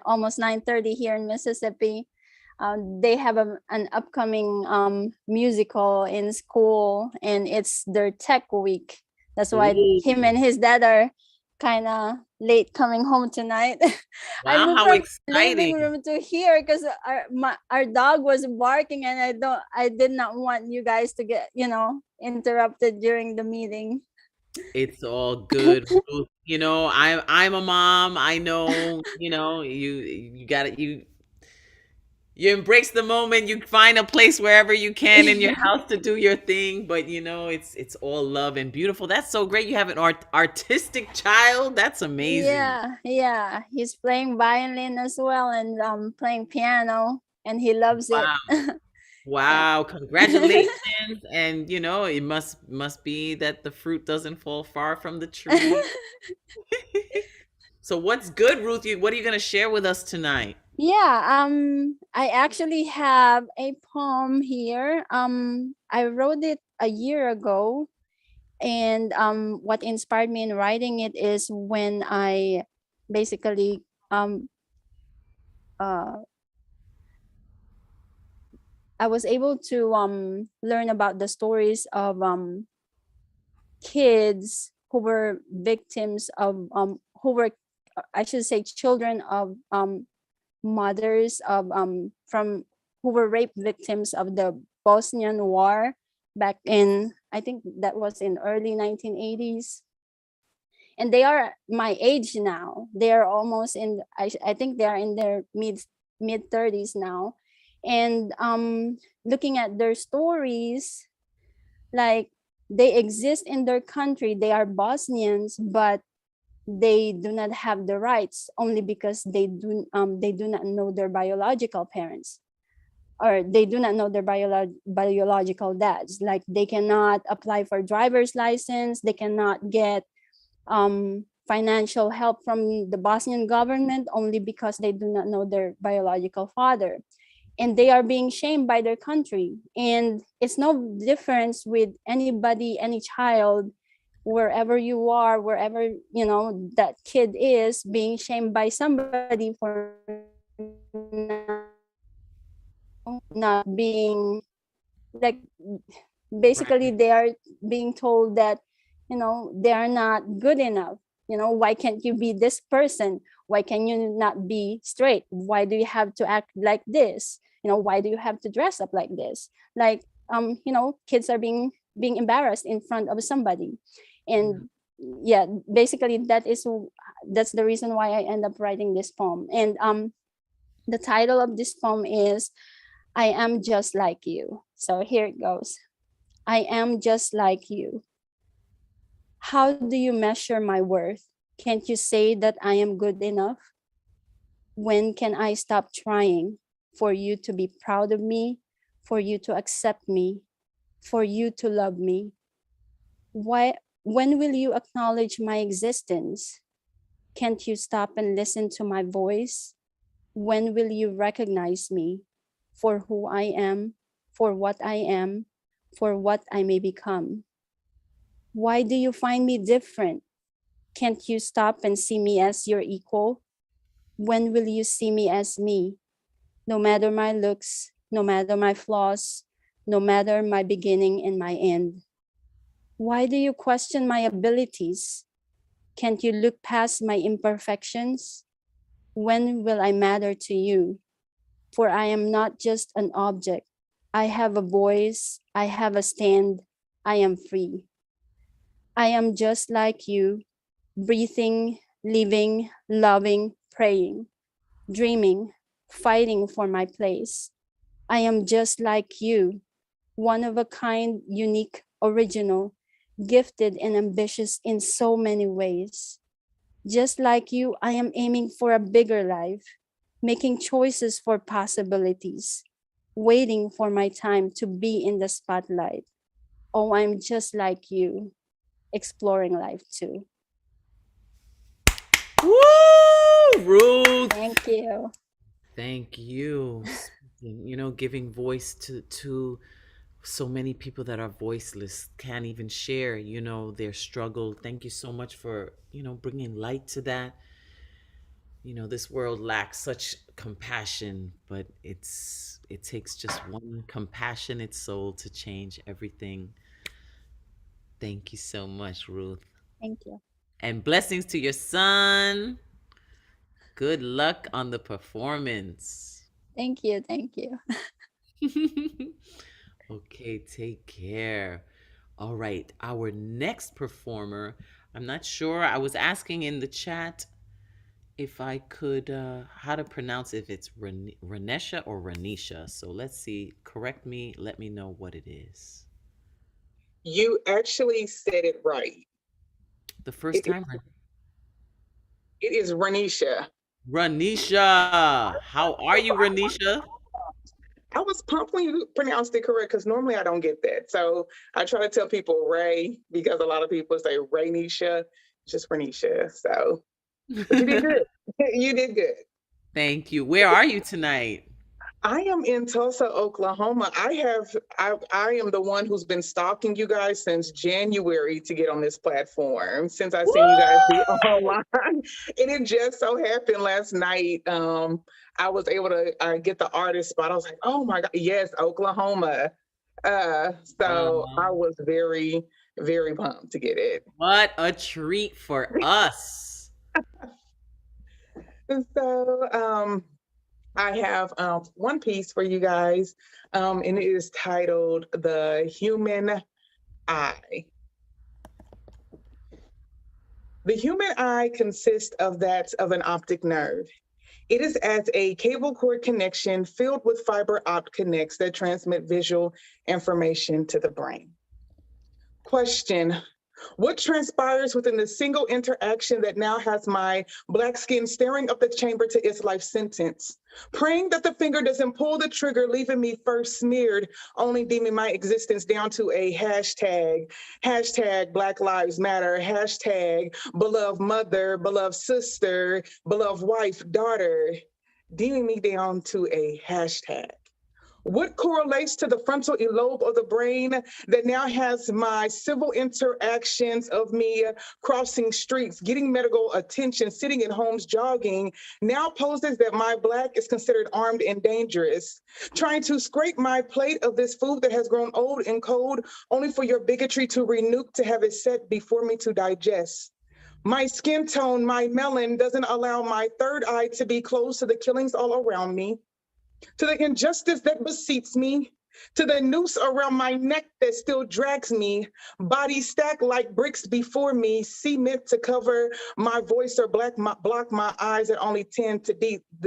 almost 9:30 here in Mississippi. They have an upcoming musical in school, and it's their tech week. That's why him and his dad are kind of late coming home tonight. Wow, I moved how from exciting. living room to here because our dog was barking, and I did not want you guys to get interrupted during the meeting. It's all good. Ruth. I'm a mom. I know, you got it. You embrace the moment. You find a place wherever you can in your house to do your thing. But it's all love and beautiful. That's so great. You have an artistic child. That's amazing. Yeah. He's playing violin as well and playing piano, and he loves it. Wow, congratulations. And it must be that the fruit doesn't fall far from the tree. So what's good, Ruth? What are you going to share with us tonight? Yeah, I actually have a poem here. I wrote it a year ago, and what inspired me in writing it is when I basically um, I was able to learn about the stories of kids who were victims of who were, I should say, children of mothers of from who were rape victims of the Bosnian War back in, I think that was in early 1980s. And they are my age now. They are almost in, I think they are in their mid 30s now. And looking at their stories, like they exist in their country, they are Bosnians, but they do not have the rights only because they do not know their biological parents, or they do not know their biological dads. Like they cannot apply for driver's license, they cannot get financial help from the Bosnian government only because they do not know their biological father. And they are being shamed by their country. And it's no difference with anybody, any child, wherever you are, wherever, you know, that kid is being shamed by somebody for not being, like, basically they are being told that, you know, they are not good enough. You know, why can't you be this person? Why can you not be straight? Why do you have to act like this? You know, why do you have to dress up like this? Like, you know, kids are being embarrassed in front of somebody. And yeah, basically that's the reason why I end up writing this poem. And the title of this poem is I Am Just Like You. So here it goes. I am just like you. How do you measure my worth? Can't you say that I am good enough? When can I stop trying for you to be proud of me, for you to accept me, for you to love me? When will you acknowledge my existence? Can't you stop and listen to my voice? When will you recognize me for who I am, for what I am, for what I may become? Why do you find me different? Can't you stop and see me as your equal? When will you see me as me? No matter my looks, no matter my flaws, no matter my beginning and my end. Why do you question my abilities? Can't you look past my imperfections? When will I matter to you? For I am not just an object. I have a voice, I have a stand, I am free. I am just like you, breathing, living, loving, praying, dreaming, fighting for my place. I am just like you, one of a kind, unique, original, gifted and ambitious in so many ways. Just like you, I am aiming for a bigger life, making choices for possibilities, waiting for my time to be in the spotlight. Oh, I'm just like you, exploring life too. Woo, Ruth. Thank you. Thank you. You know, giving voice to so many people that are voiceless, can't even share, you know, their struggle. Thank you so much for, you know, bringing light to that. You know, this world lacks such compassion, but it takes just one compassionate soul to change everything. Thank you so much, Ruth. Thank you. And blessings to your son. Good luck on the performance. Thank you. Thank you. Okay, take care. All right, our next performer, I'm not sure. I was asking in the chat if I could, how to pronounce if it's Renesha or Renisha. So let's see. Correct me. Let me know what it is. You actually said it right. The first time? It is Renisha. Renisha. How are you, Renisha? I was pumping you pronounced it correct because normally I don't get that. So I try to tell people Ray because a lot of people say Raynisha, just Renisha. So but you did good. You did good. Thank you. Where are you tonight? I am in Tulsa, Oklahoma. I am the one who's been stalking you guys since January to get on this platform, since I seen you guys be online. And it just so happened last night, I was able to get the artist spot. I was like, oh my God, yes, Oklahoma. So I was very, very pumped to get it. What a treat for us. So I have one piece for you guys, and it is titled The Human Eye. The human eye consists of that of an optic nerve. It is as a cable cord connection filled with fiber optic connects that transmit visual information to the brain. Question: what transpires within the single interaction that now has my Black skin staring up the chamber to its life sentence, praying that the finger doesn't pull the trigger, leaving me first smeared, only deeming my existence down to a hashtag Black Lives Matter, hashtag beloved mother, beloved sister, beloved wife, daughter, deeming me down to a hashtag? What correlates to the frontal lobe of the brain that now has my civil interactions of me crossing streets, getting medical attention, sitting in homes, jogging, now poses that my Black is considered armed and dangerous, trying to scrape my plate of this food that has grown old and cold, only for your bigotry to renew, to have it set before me to digest. My skin tone, my melanin doesn't allow my third eye to be closed to the killings all around me, to the injustice that beseeps me, to the noose around my neck that still drags me, body stacked like bricks before me, cement to cover my voice or block my eyes that only tend to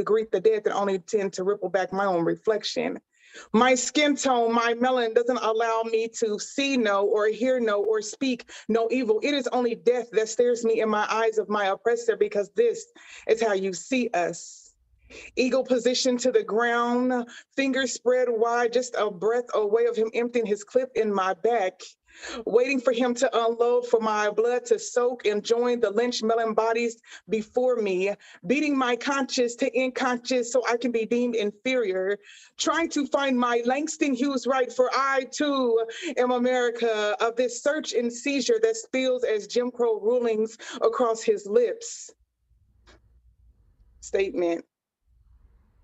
greet the dead, that only tend to ripple back my own reflection. My skin tone, my melanin doesn't allow me to see no, or hear no, or speak no evil. It is only death that stares me in my eyes of my oppressor, because this is how you see us. Eagle position to the ground, fingers spread wide, just a breath away of him emptying his clip in my back, waiting for him to unload, for my blood to soak and join the lynch melon bodies before me, beating my conscience to unconscious so I can be deemed inferior, trying to find my Langston Hughes right, for I too am America, of this search and seizure that spills as Jim Crow rulings across his lips. Statement: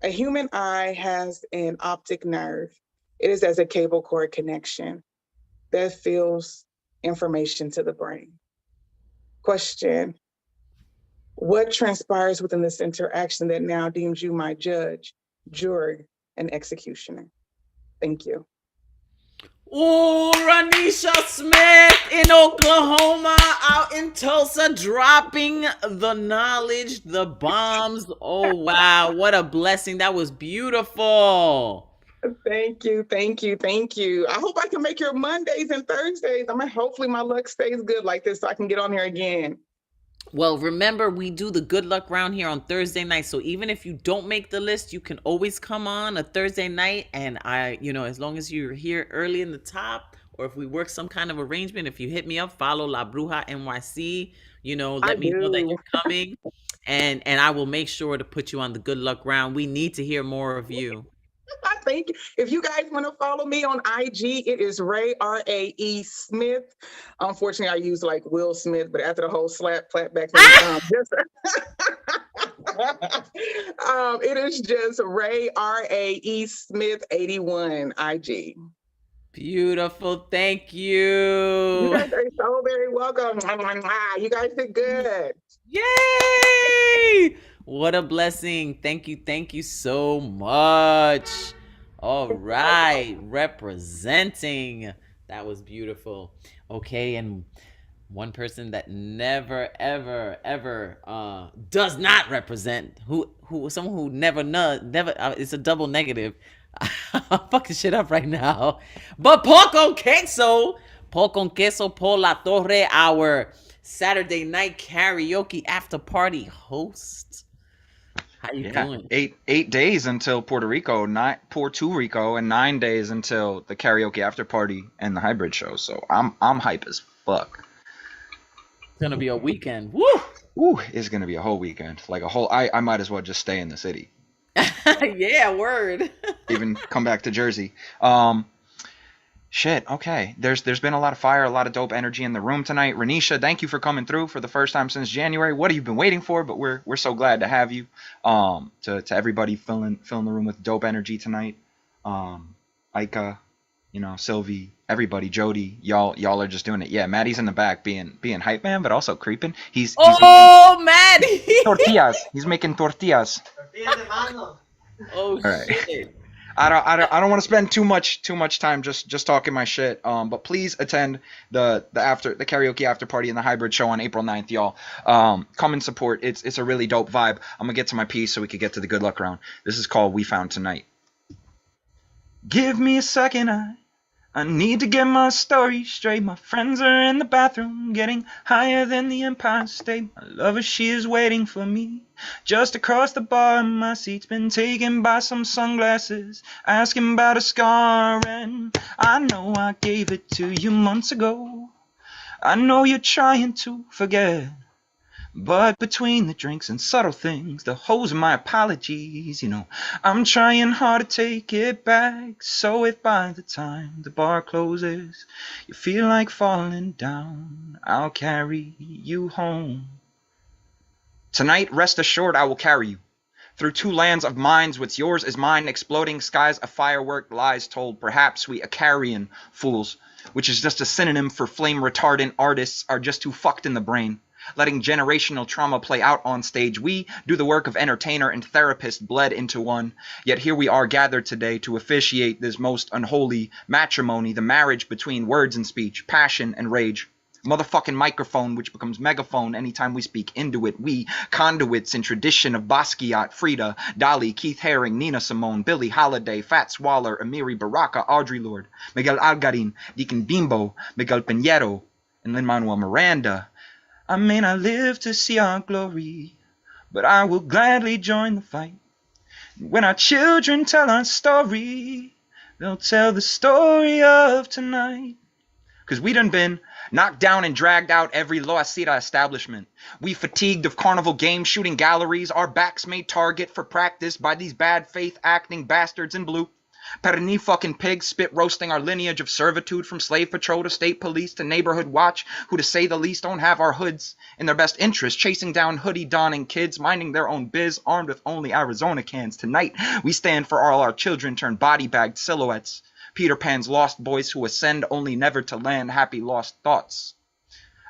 a human eye has an optic nerve. It is as a cable cord connection that feels information to the brain. Question: what transpires within this interaction that now deems you my judge, jury, and executioner? Thank you. Ooh, Ranisha Smith in Oklahoma, out in Tulsa, dropping the knowledge, the bombs. Oh, wow. What a blessing. That was beautiful. Thank you, thank you, thank you. I hope I can make your Mondays and Thursdays. Hopefully my luck stays good like this so I can get on here again. Well, remember, we do the good luck round here on Thursday night. So even if you don't make the list, you can always come on a Thursday night. And as long as you're here early in the top, or if we work some kind of arrangement, if you hit me up, follow La Bruja NYC, let me know that you're coming. And I will make sure to put you on the good luck round. We need to hear more of you. Thank you. If you guys want to follow me on IG, it is Rae, R-A-E Smith. Unfortunately, I use like Will Smith, but after the whole flat back then, it is just Rae, R-A-E Smith 81 IG. Beautiful. Thank you. You guys are so very welcome. You guys did good. Yay! What a blessing. Thank you so much. All right, representing. That was beautiful. Okay, and one person that never, ever does not represent, someone who never, it's a double negative. I'm fucking shit up right now. But Paul con queso por la torre, our Saturday night karaoke after party host. How you doing? 8 days until Puerto Rico, and 9 days until the karaoke after party and the hybrid show. So I'm hype as fuck. It's gonna be a weekend. Woo! Woo! It's gonna be a whole weekend. Like a whole. I might as well just stay in the city. Yeah, word. Even come back to Jersey. Shit, okay. There's been a lot of fire, a lot of dope energy in the room tonight. Renisha, thank you for coming through for the first time since January. What have you been waiting for? But we're so glad to have you. To everybody filling the room with dope energy tonight. Ika, Sylvie, everybody, Jody, y'all are just doing it. Yeah, Maddie's in the back being hype man, but also creeping. He's Maddie! tortillas. He's making tortillas. Oh, All right. shit. I don't want to spend too much time just talking my shit. But please attend the karaoke after party and the hybrid show on April 9th, y'all. Come and support. It's a really dope vibe. I'm gonna get to my piece so we could get to the good luck round. This is called We Found Tonight. Give me a second, I need to get my story straight. My friends are in the bathroom, getting higher than the Empire State. My lover, she is waiting for me just across the bar. My seat's been taken by some sunglasses, asking about a scar. And I know I gave it to you months ago. I know you're trying to forget, but between the drinks and subtle things, the hoes are my apologies. I'm trying hard to take it back. So if by the time the bar closes, you feel like falling down, I'll carry you home. Tonight, rest assured, I will carry you through two lands of minds. What's yours is mine. Exploding skies, a firework, lies told. Perhaps we Acarian fools, which is just a synonym for flame retardant artists, are just too fucked in the brain, letting generational trauma play out on stage. We do the work of entertainer and therapist bled into one. Yet here we are gathered today to officiate this most unholy matrimony, the marriage between words and speech, passion and rage. Motherfucking microphone which becomes megaphone anytime we speak into it. We conduits in tradition of Basquiat, Frida, Dali, Keith Haring, Nina Simone, Billie Holiday, Fats Waller, Amiri Baraka, Audre Lorde, Miguel Algarin, Deacon Bimbo, Miguel Pinheiro, and Lin-Manuel Miranda. I may not live to see our glory, but I will gladly join the fight. When our children tell our story, they'll tell the story of tonight. Cause we done been knocked down and dragged out every Loacita establishment. We fatigued of carnival game shooting galleries, our backs made target for practice by these bad faith acting bastards in blue. Perni fucking pigs spit roasting our lineage of servitude, from slave patrol to state police to neighborhood watch, who to say the least don't have our hoods in their best interest, chasing down hoodie donning kids, minding their own biz, armed with only Arizona cans. Tonight we stand for all our children turned body bagged silhouettes, Peter Pan's lost boys who ascend only never to land, happy lost thoughts.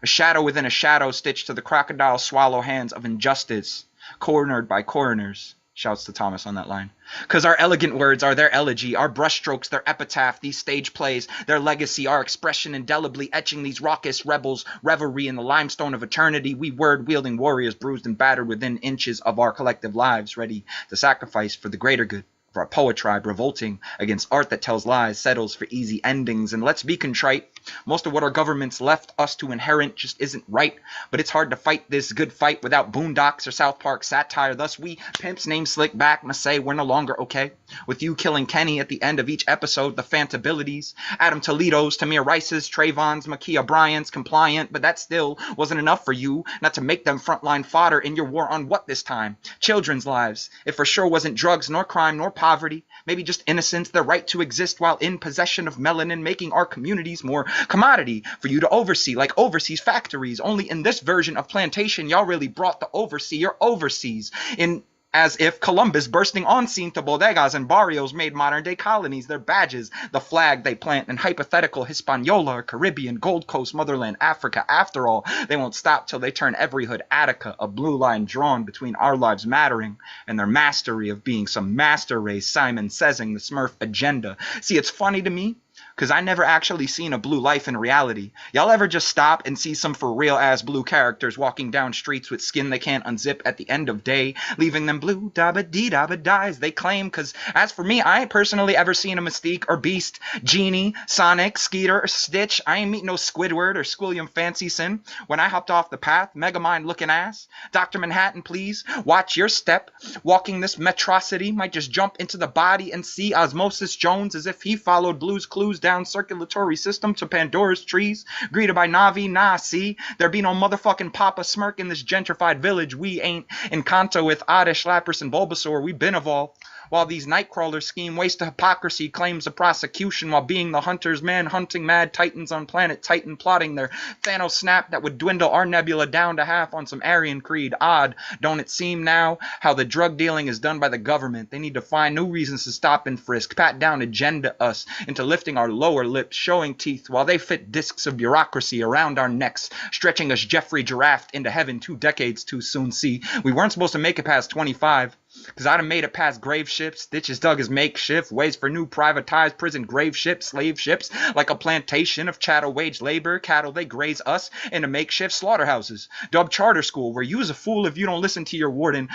A shadow within a shadow stitched to the crocodile swallow hands of injustice, cornered by coroners. Shouts to Thomas on that line. Cause our elegant words are their elegy, our brushstrokes their epitaph, these stage plays their legacy, our expression indelibly etching these raucous rebels' revelry in the limestone of eternity. We word-wielding warriors bruised and battered within inches of our collective lives, ready to sacrifice for the greater good of our poet tribe, revolting against art that tells lies, settles for easy endings. And let's be contrite, most of what our governments left us to inherit just isn't right, but it's hard to fight this good fight without Boondocks or South Park satire. Thus we pimps named Slick Back must say we're no longer okay with you killing Kenny at the end of each episode. The Fantabilities, Adam Toledo's, Tamir Rice's, Trayvon's, Makia Bryant's, compliant, but that still wasn't enough for you not to make them frontline fodder in your war on what this time? Children's lives. It for sure wasn't drugs nor crime nor poverty, maybe just innocence, the right to exist while in possession of melanin, making our communities more commodity for you to oversee, like overseas factories. Only in this version of plantation, y'all really brought the overseer overseas, in as if Columbus bursting on scene to bodegas and barrios made modern-day colonies their badges, the flag they plant in hypothetical Hispaniola or Caribbean, Gold Coast, motherland, Africa. After all, they won't stop till they turn every hood Attica, a blue line drawn between our lives mattering and their mastery of being some master race, Simon Saysing, the Smurf agenda. See, it's funny to me, because I never actually seen a blue life in reality. Y'all ever just stop and see some for real ass blue characters walking down streets with skin they can't unzip at the end of day, leaving them blue dabba-dee-dabba-dies, they claim? Because as for me, I ain't personally ever seen a Mystique or Beast, Genie, Sonic, Skeeter, or Stitch. I ain't meet no Squidward or Squilliam Fancy Sin when I hopped off the path. Megamind looking ass. Dr. Manhattan, please watch your step. Walking this metrocity might just jump into the body and see Osmosis Jones as if he followed Blue's Clues down down circulatory system to Pandora's trees. Greeted by Navi, see, there be no motherfucking Papa Smirk in this gentrified village. We ain't Encanto with Oddish, Lapras, and Bulbasaur. We been evolved. While these nightcrawlers scheme waste of hypocrisy, claims of prosecution, while being the hunters, man hunting mad titans on planet Titan, plotting their Thanos snap that would dwindle our nebula down to half on some Aryan creed. Odd, don't it seem now, how the drug dealing is done by the government? They need to find new reasons to stop and frisk, pat down, agenda us into lifting our lower lips, showing teeth, while they fit discs of bureaucracy around our necks, stretching us Jeffrey Giraffe into heaven 2 decades too soon. See, we weren't supposed to make it past 25. Cause I'd have made it past grave ships, ditches dug as makeshift, ways for new privatized prison grave ships, slave ships, like a plantation of chattel wage labor, cattle they graze us into makeshift slaughterhouses. Dubbed charter school, where you's a fool if you don't listen to your warden,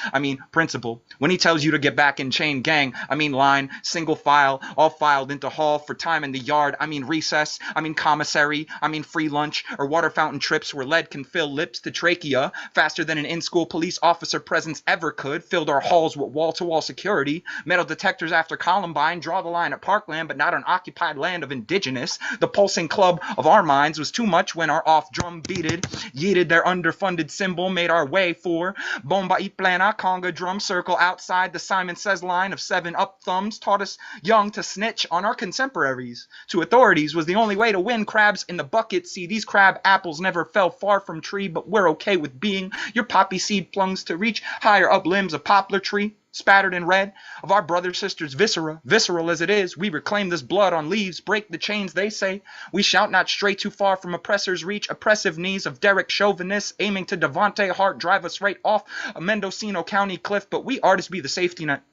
principal, when he tells you to get back in chain gang, line, single file, all filed into hall for time in the yard, recess, commissary, free lunch, or water fountain trips where lead can fill lips to trachea, faster than an in-school police officer presence ever could, filled our halls with wall-to-wall security, metal detectors after Columbine, draw the line at Parkland, but not on occupied land of indigenous. The pulsing club of our minds was too much when our off-drum yeeted their underfunded symbol, made our way for Bomba y Plana, conga drum circle outside the Simon Says line of 7 up thumbs, taught us young to snitch on our contemporaries. To authorities was the only way to win. Crabs in the bucket, see, these crab apples never fell far from tree, but we're okay with being your poppy seed plungs to reach higher up limbs of poplar tree, spattered in red of our brother sisters' viscera, visceral as it is. We reclaim this blood on leaves, break the chains they say. We shout not stray too far from oppressors' reach, oppressive knees of Derek chauvinists aiming to Devontae Hart drive us right off a Mendocino County cliff, but we artists be the safety net.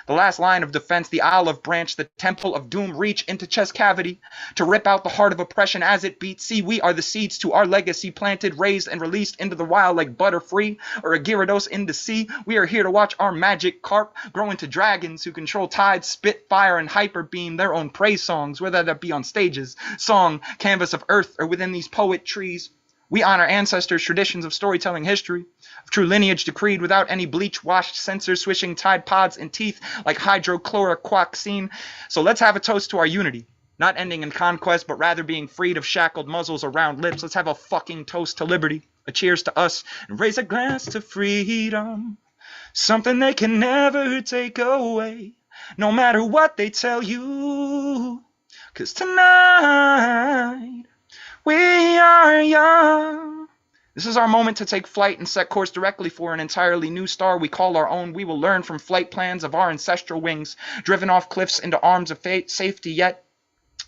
The last line of defense, the olive branch, the temple of doom, reach into chest cavity to rip out the heart of oppression as it beats. See, we are the seeds to our legacy, planted, raised, and released into the wild like Butterfree or a Gyarados in the sea. We are here to watch our magic carp grow into dragons who control tides, spit fire, and hyper beam their own praise songs, whether that be on stages, song, canvas of earth, or within these poet trees. We honor ancestors' traditions of storytelling history, of true lineage decreed without any bleach-washed censors swishing Tide Pods in teeth like hydrochloroquine. So let's have a toast to our unity, not ending in conquest, but rather being freed of shackled muzzles around lips. Let's have a fucking toast to liberty, a cheers to us, and raise a glass to freedom, something they can never take away, no matter what they tell you, 'cause tonight we are young. This is our moment to take flight and set course directly for an entirely new star we call our own. We will learn from flight plans of our ancestral wings, driven off cliffs into arms of safety, yet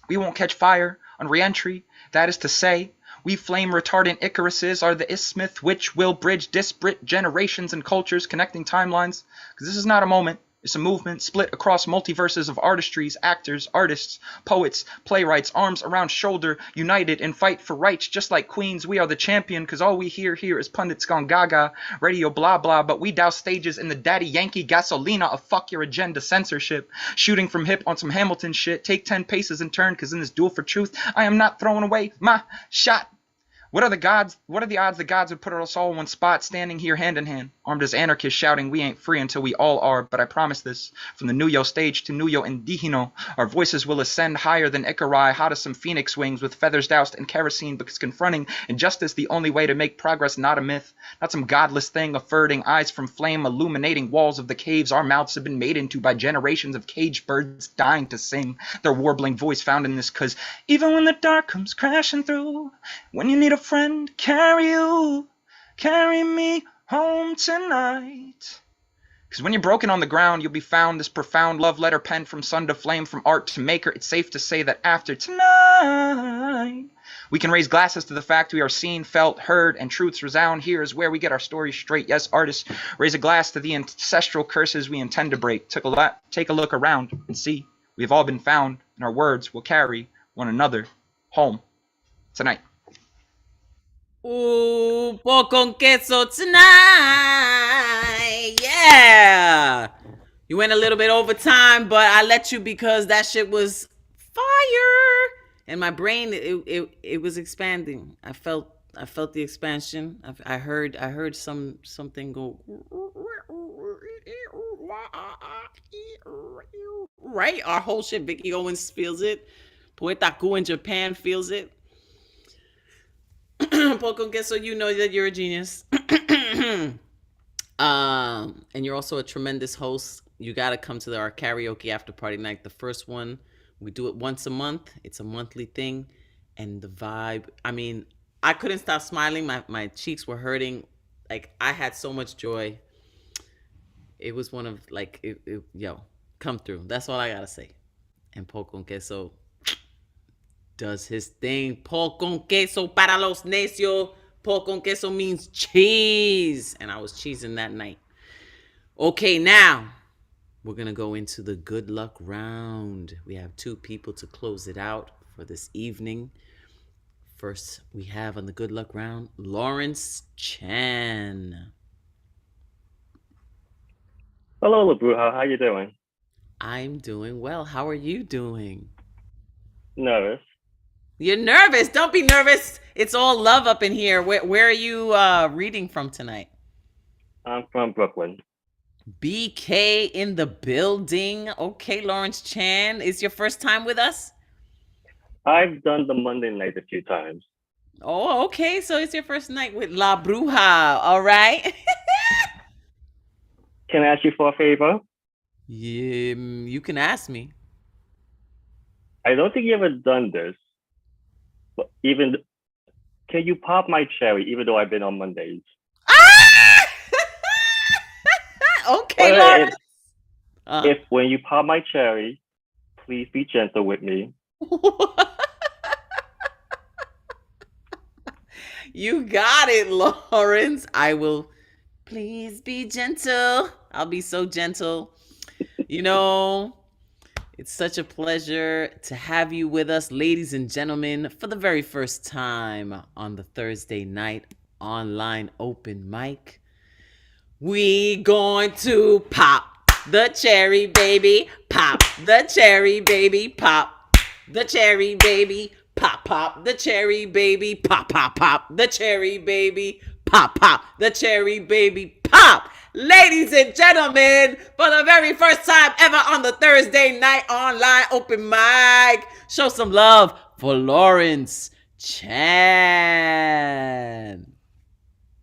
we won't catch fire on re-entry. That is to say, we flame-retardant Icaruses are the isthmus which will bridge disparate generations and cultures, connecting timelines. Because this is not a moment. It's a movement split across multiverses of artistries, actors, artists, poets, playwrights, arms around shoulder, united in fight for rights. Just like queens, we are the champion, cause all we hear here is pundits gone gaga, radio blah blah, but we douse stages in the Daddy Yankee gasolina of fuck your agenda censorship, shooting from hip on some Hamilton shit. Take 10 paces and turn, cause in this duel for truth, I am not throwing away my shot. What are the odds the gods would put us all in one spot, standing here hand in hand, armed as anarchists shouting we ain't free until we all are. But I promise this, from the Nuyo stage to Nuyo Indigeno, our voices will ascend higher than Icarai, hot as some phoenix wings with feathers doused in kerosene, because confronting injustice the only way to make progress, not a myth, not some godless thing averting eyes from flame, illuminating walls of the caves our mouths have been made into by generations of caged birds dying to sing their warbling voice found in this. Cause even when the dark comes crashing through, when you need a friend, carry me home tonight. Because when you're broken on the ground, you'll be found this profound love letter penned from sun to flame, from art to maker. It's safe to say that after tonight, we can raise glasses to the fact we are seen, felt, heard, and truths resound. Here is where we get our stories straight. Yes, artists, raise a glass to the ancestral curses we intend to break. Take a look around and see we've all been found, and our words will carry one another home tonight. Ooh, po con queso tonight. Yeah. You went a little bit over time, but I let you because that shit was fire. And my brain, it was expanding. I felt the expansion. I heard something go right. Our whole shit. Vicky Owens feels it. Poetaku in Japan feels it. Pokon Queso, you know that you're a genius. And you're also a tremendous host. You got to come to our karaoke after party night. The first one, we do it once a month. It's a monthly thing. And the vibe, I mean, I couldn't stop smiling. My cheeks were hurting. Like, I had so much joy. It was one of, like, yo, come through. That's all I got to say. And Pokon Queso does his thing. Po con queso para los necios. Po con queso means cheese. And I was cheesing that night. Okay, now we're going to go into the good luck round. We have 2 people to close it out for this evening. First, we have on the good luck round, Lawrence Chan. Hello, La Bruja. How you doing? I'm doing well. How are you doing? Nervous. You're nervous. Don't be nervous. It's all love up in here. Where are you reading from tonight? I'm from Brooklyn. BK in the building. Okay, Lawrence Chan. Is your first time with us? I've done the Monday night a few times. Oh, okay. So it's your first night with La Bruja. All right. Can I ask you for a favor? Yeah, you can ask me. I don't think you ever done this. But can you pop my cherry even though I've been on Mondays? Okay, Lawrence. If when you pop my cherry, please be gentle with me. You got it, Lawrence. I will. Please be gentle. I'll be so gentle. You know, it's such a pleasure to have you with us, ladies and gentlemen, for the very first time on the Thursday night online open mic. We going to pop the cherry, baby. Pop the cherry, baby. Pop the cherry, baby. Pop, pop the cherry, baby. Pop, pop, pop the cherry, baby. Pop, pop the cherry, baby. Pop. Ladies and gentlemen, for the very first time ever on the Thursday night online open mic, show some love for Lawrence Chan.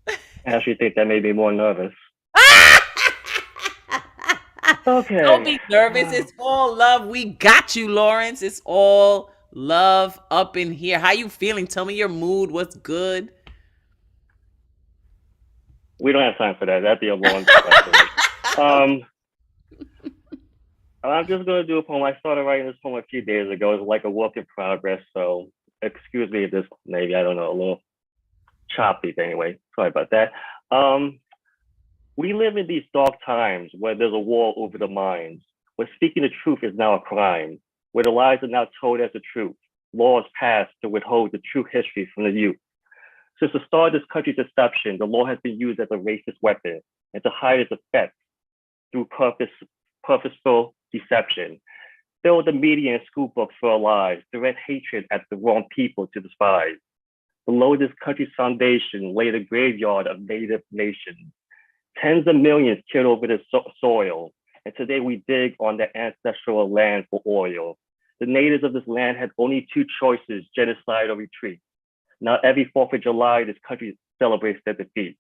I actually think that made me more nervous. Okay. Don't be nervous. It's all love. We got you, Lawrence. It's all love up in here. How you feeling? Tell me your mood. What's good? We don't have time for that. That'd be a long question. I'm just going to do a poem. I started writing this poem a few days ago. It's like a work in progress. So excuse me if this maybe, I don't know, a little choppy. But anyway, sorry about that. We live in these dark times where there's a war over the minds, where speaking the truth is now a crime, where the lies are now told as the truth. Laws passed to withhold the true history from the youth. Since the start of this country's inception, the law has been used as a racist weapon and to hide its effects through purposeful deception. Fill the media and school books for our lives, direct hatred at the wrong people to despise. Below this country's foundation lay the graveyard of native nations. Tens of millions killed over this soil, and today we dig on their ancestral land for oil. The natives of this land had only 2 choices, genocide or retreat. Now every 4th of July, this country celebrates their defeat.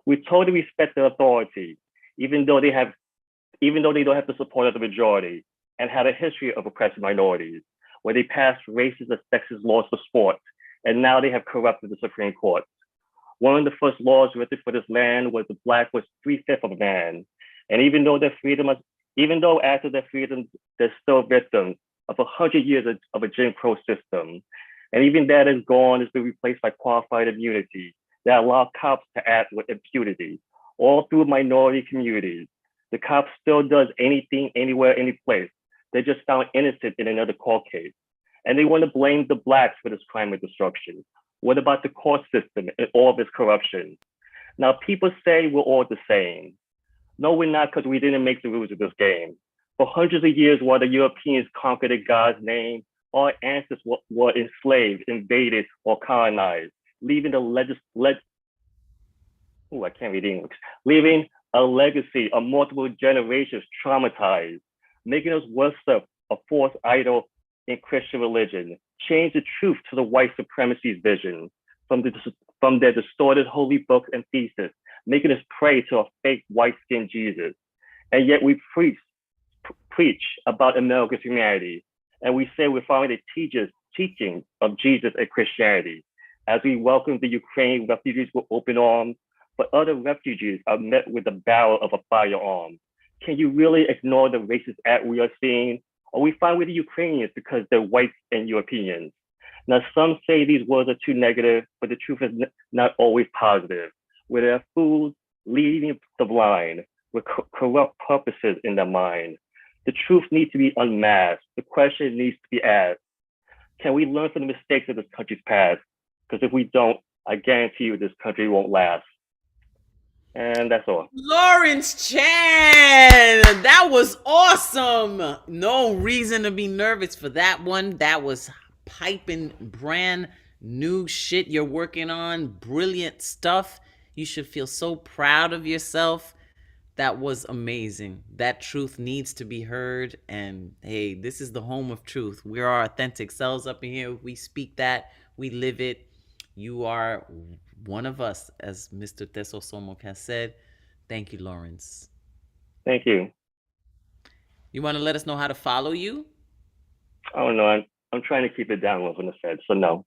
We're told to respect their authority, even though they don't have the support of the majority, and had a history of oppressing minorities, where they passed racist and sexist laws for sport, and now they have corrupted the Supreme Court. One of the first laws written for this land was the Black was 3/5 of a man. And even though after their freedom, they're still victims of 100 years of a Jim Crow system. And even that is gone, it's been replaced by qualified immunity that allow cops to act with impunity, all through minority communities. The cops still does anything, anywhere, any place. They're just found innocent in another court case. And they want to blame the Blacks for this crime of destruction. What about the court system and all of its corruption? Now, people say we're all the same. No, we're not, because we didn't make the rules of this game. For hundreds of years, while the Europeans conquered in God's name, our ancestors were enslaved, invaded, or colonized, leaving leaving a legacy of multiple generations traumatized, making us worse off, a forced idle in Christian religion. Change the truth to the white supremacy's vision from their distorted holy books and thesis, making us pray to a fake white-skinned Jesus. And yet we preach about America's humanity, and we say we're following the teachings of Jesus and Christianity. As we welcome the Ukrainian refugees with open arms, but other refugees are met with the barrel of a firearm. Can you really ignore the racist act we are seeing? Or we find with the Ukrainians because they're whites and Europeans? Now, some say these words are too negative, but the truth is not always positive. Where there are fools leading the blind with corrupt purposes in their mind. The truth needs to be unmasked. The question needs to be asked. Can we learn from the mistakes of this country's past? Because if we don't, I guarantee you this country won't last. And that's all. Lawrence Chan, that was awesome. No reason to be nervous for that one. That was piping brand new shit you're working on. Brilliant stuff. You should feel so proud of yourself. That was amazing. That truth needs to be heard. And hey, this is the home of truth. We're our authentic selves up in here. We speak that. We live it. You are one of us, as Mr. Teso Somok has said. Thank you, Lawrence. Thank you. You want to let us know how to follow you? Oh, no, I'm trying to keep it down with the Fed, so no.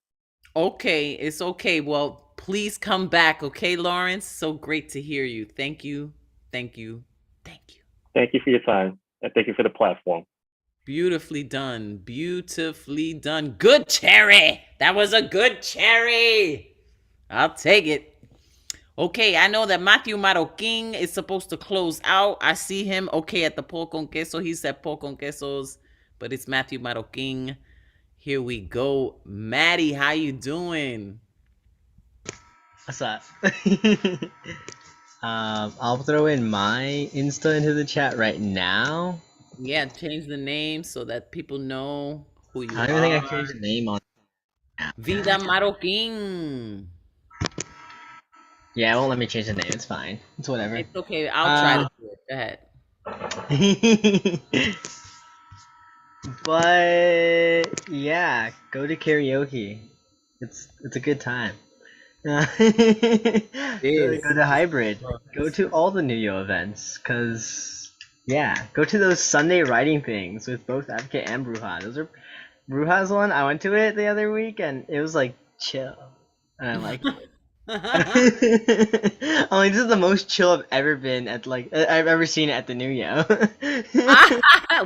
Okay, it's okay. Well, please come back, okay, Lawrence? So great to hear you. Thank you. Thank you. Thank you. Thank you for your time, and thank you for the platform. Beautifully done. Beautifully done. Good cherry. That was a good cherry. I'll take it. Okay, I know that Matthew Marroquin is supposed to close out. I see him. Okay, at the Po Con Queso. He said Po Con Quesos, but it's Matthew Marroquin. Here we go. Maddie, how you doing? What's up? I'll throw in my Insta into the chat right now. Yeah, change the name so that people know who you are. I don't even think I changed the name on. Vida Marroquin. Yeah, it won't let me change the name. It's fine. It's whatever. It's okay. I'll try to do it. Go ahead. But yeah, go to karaoke. It's a good time. Go to hybrid. Go to all the New Year events, cause yeah, go to those Sunday writing things with both Advocate and Bruja. Those are Bruja's one. I went to it the other week and it was like chill, and I liked it. I'm like, this is the most chill I've ever been at. Like I've ever seen it at the New Year.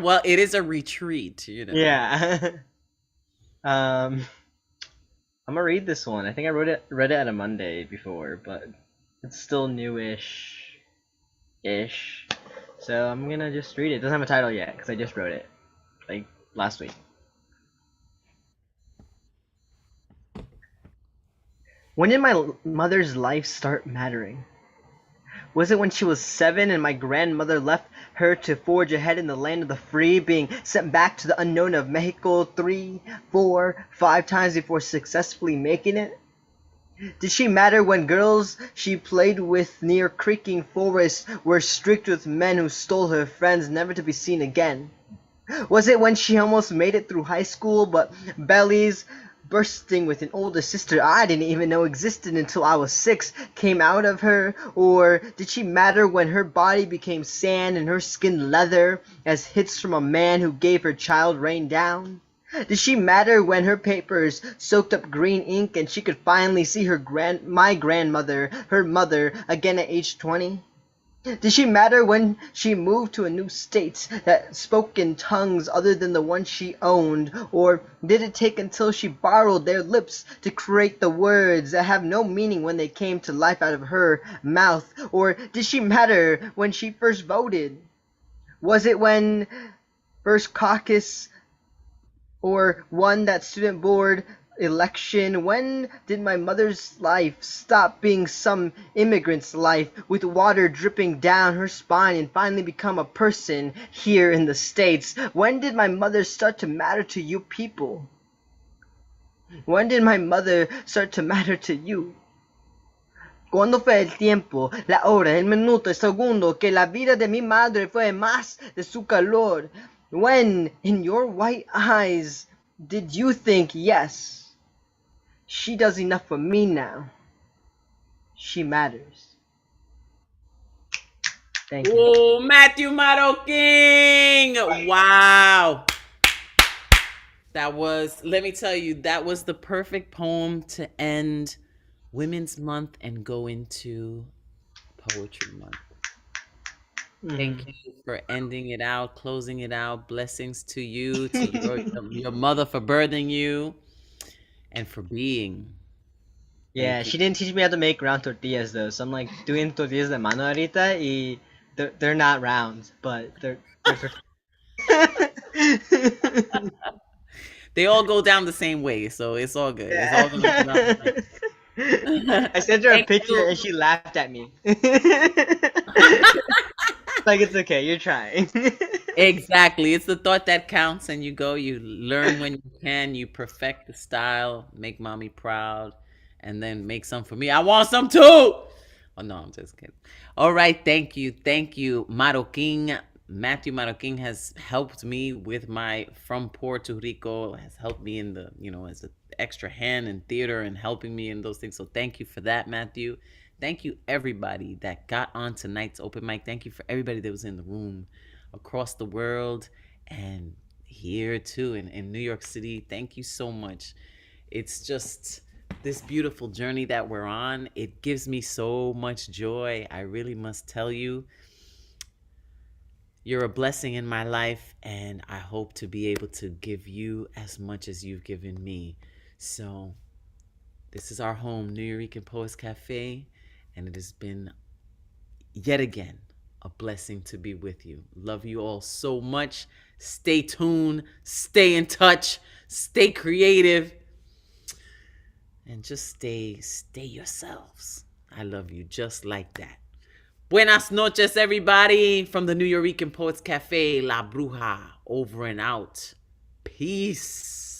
Well, it is a retreat, you know. Yeah. I'm gonna read this one. I think I read it at a Monday before, but it's still newish. So I'm gonna just read it. It doesn't have a title yet because I just wrote it, like last week. When did my mother's life start mattering? Was it when she was 7 and my grandmother left her to forge ahead in the land of the free, being sent back to the unknown of Mexico 3, 4, 5 times before successfully making it? Did she matter when girls she played with near creaking forests were strict with men who stole her friends, never to be seen again? Was it when she almost made it through high school, but Velez, bursting with an older sister I didn't even know existed until I was 6, came out of her? Or did she matter when her body became sand and her skin leather as hits from a man who gave her child rained down? Did she matter when her papers soaked up green ink and she could finally see my grandmother, her mother, again at age 20? Did she matter when she moved to a new state that spoke in tongues other than the one she owned? Or did it take until she borrowed their lips to create the words that have no meaning when they came to life out of her mouth? Or did she matter when she first voted? Was it when first caucus or won that student board election? When did my mother's life stop being some immigrant's life with water dripping down her spine and finally become a person here in the States? When did my mother start to matter to you people? When did my mother start to matter to you? ¿Cuándo fue el tiempo, la hora, el minuto, el segundo que la vida de mi madre fue más de su calor? When, in your white eyes, Did you think, yes, she does enough for me now? She matters. Thank you. Oh, Matthew Mado King. Wow. That was, let me tell you, that was the perfect poem to end Women's Month and go into Poetry Month. Thank you for ending it out, closing it out. Blessings to you, to your mother for birthing you, and for being. Yeah, she didn't teach me how to make round tortillas though, so I'm like doing tortillas de mano ahorita y they're not round, but they're They all go down the same way, so it's all good. It's all gonna come out. I sent her a Thank picture you. and she laughed at me. Like, it's okay, you're trying. Exactly. It's the thought that counts, and you go, you learn when you can, you perfect the style, make mommy proud, and then make some for me. I want some too. Oh no, I'm just kidding. All right, thank you. Thank you. Maroquin. Matthew Maroquin has helped me with my From Puerto Rico, has helped me in the, as an extra hand in theater and helping me in those things. So thank you for that, Matthew. Thank you, everybody that got on tonight's open mic. Thank you for everybody that was in the room across the world and here too in New York City. Thank you so much. It's just this beautiful journey that we're on. It gives me so much joy. I really must tell you, you're a blessing in my life, and I hope to be able to give you as much as you've given me. So this is our home, New Eureka Poets Cafe, and it has been yet again a blessing to be with you. Love you all so much. Stay tuned, stay in touch, stay creative, and just stay yourselves. I love you just like that. Buenas noches, everybody, from the New Eureka Poets Cafe, La Bruja, over and out. Peace.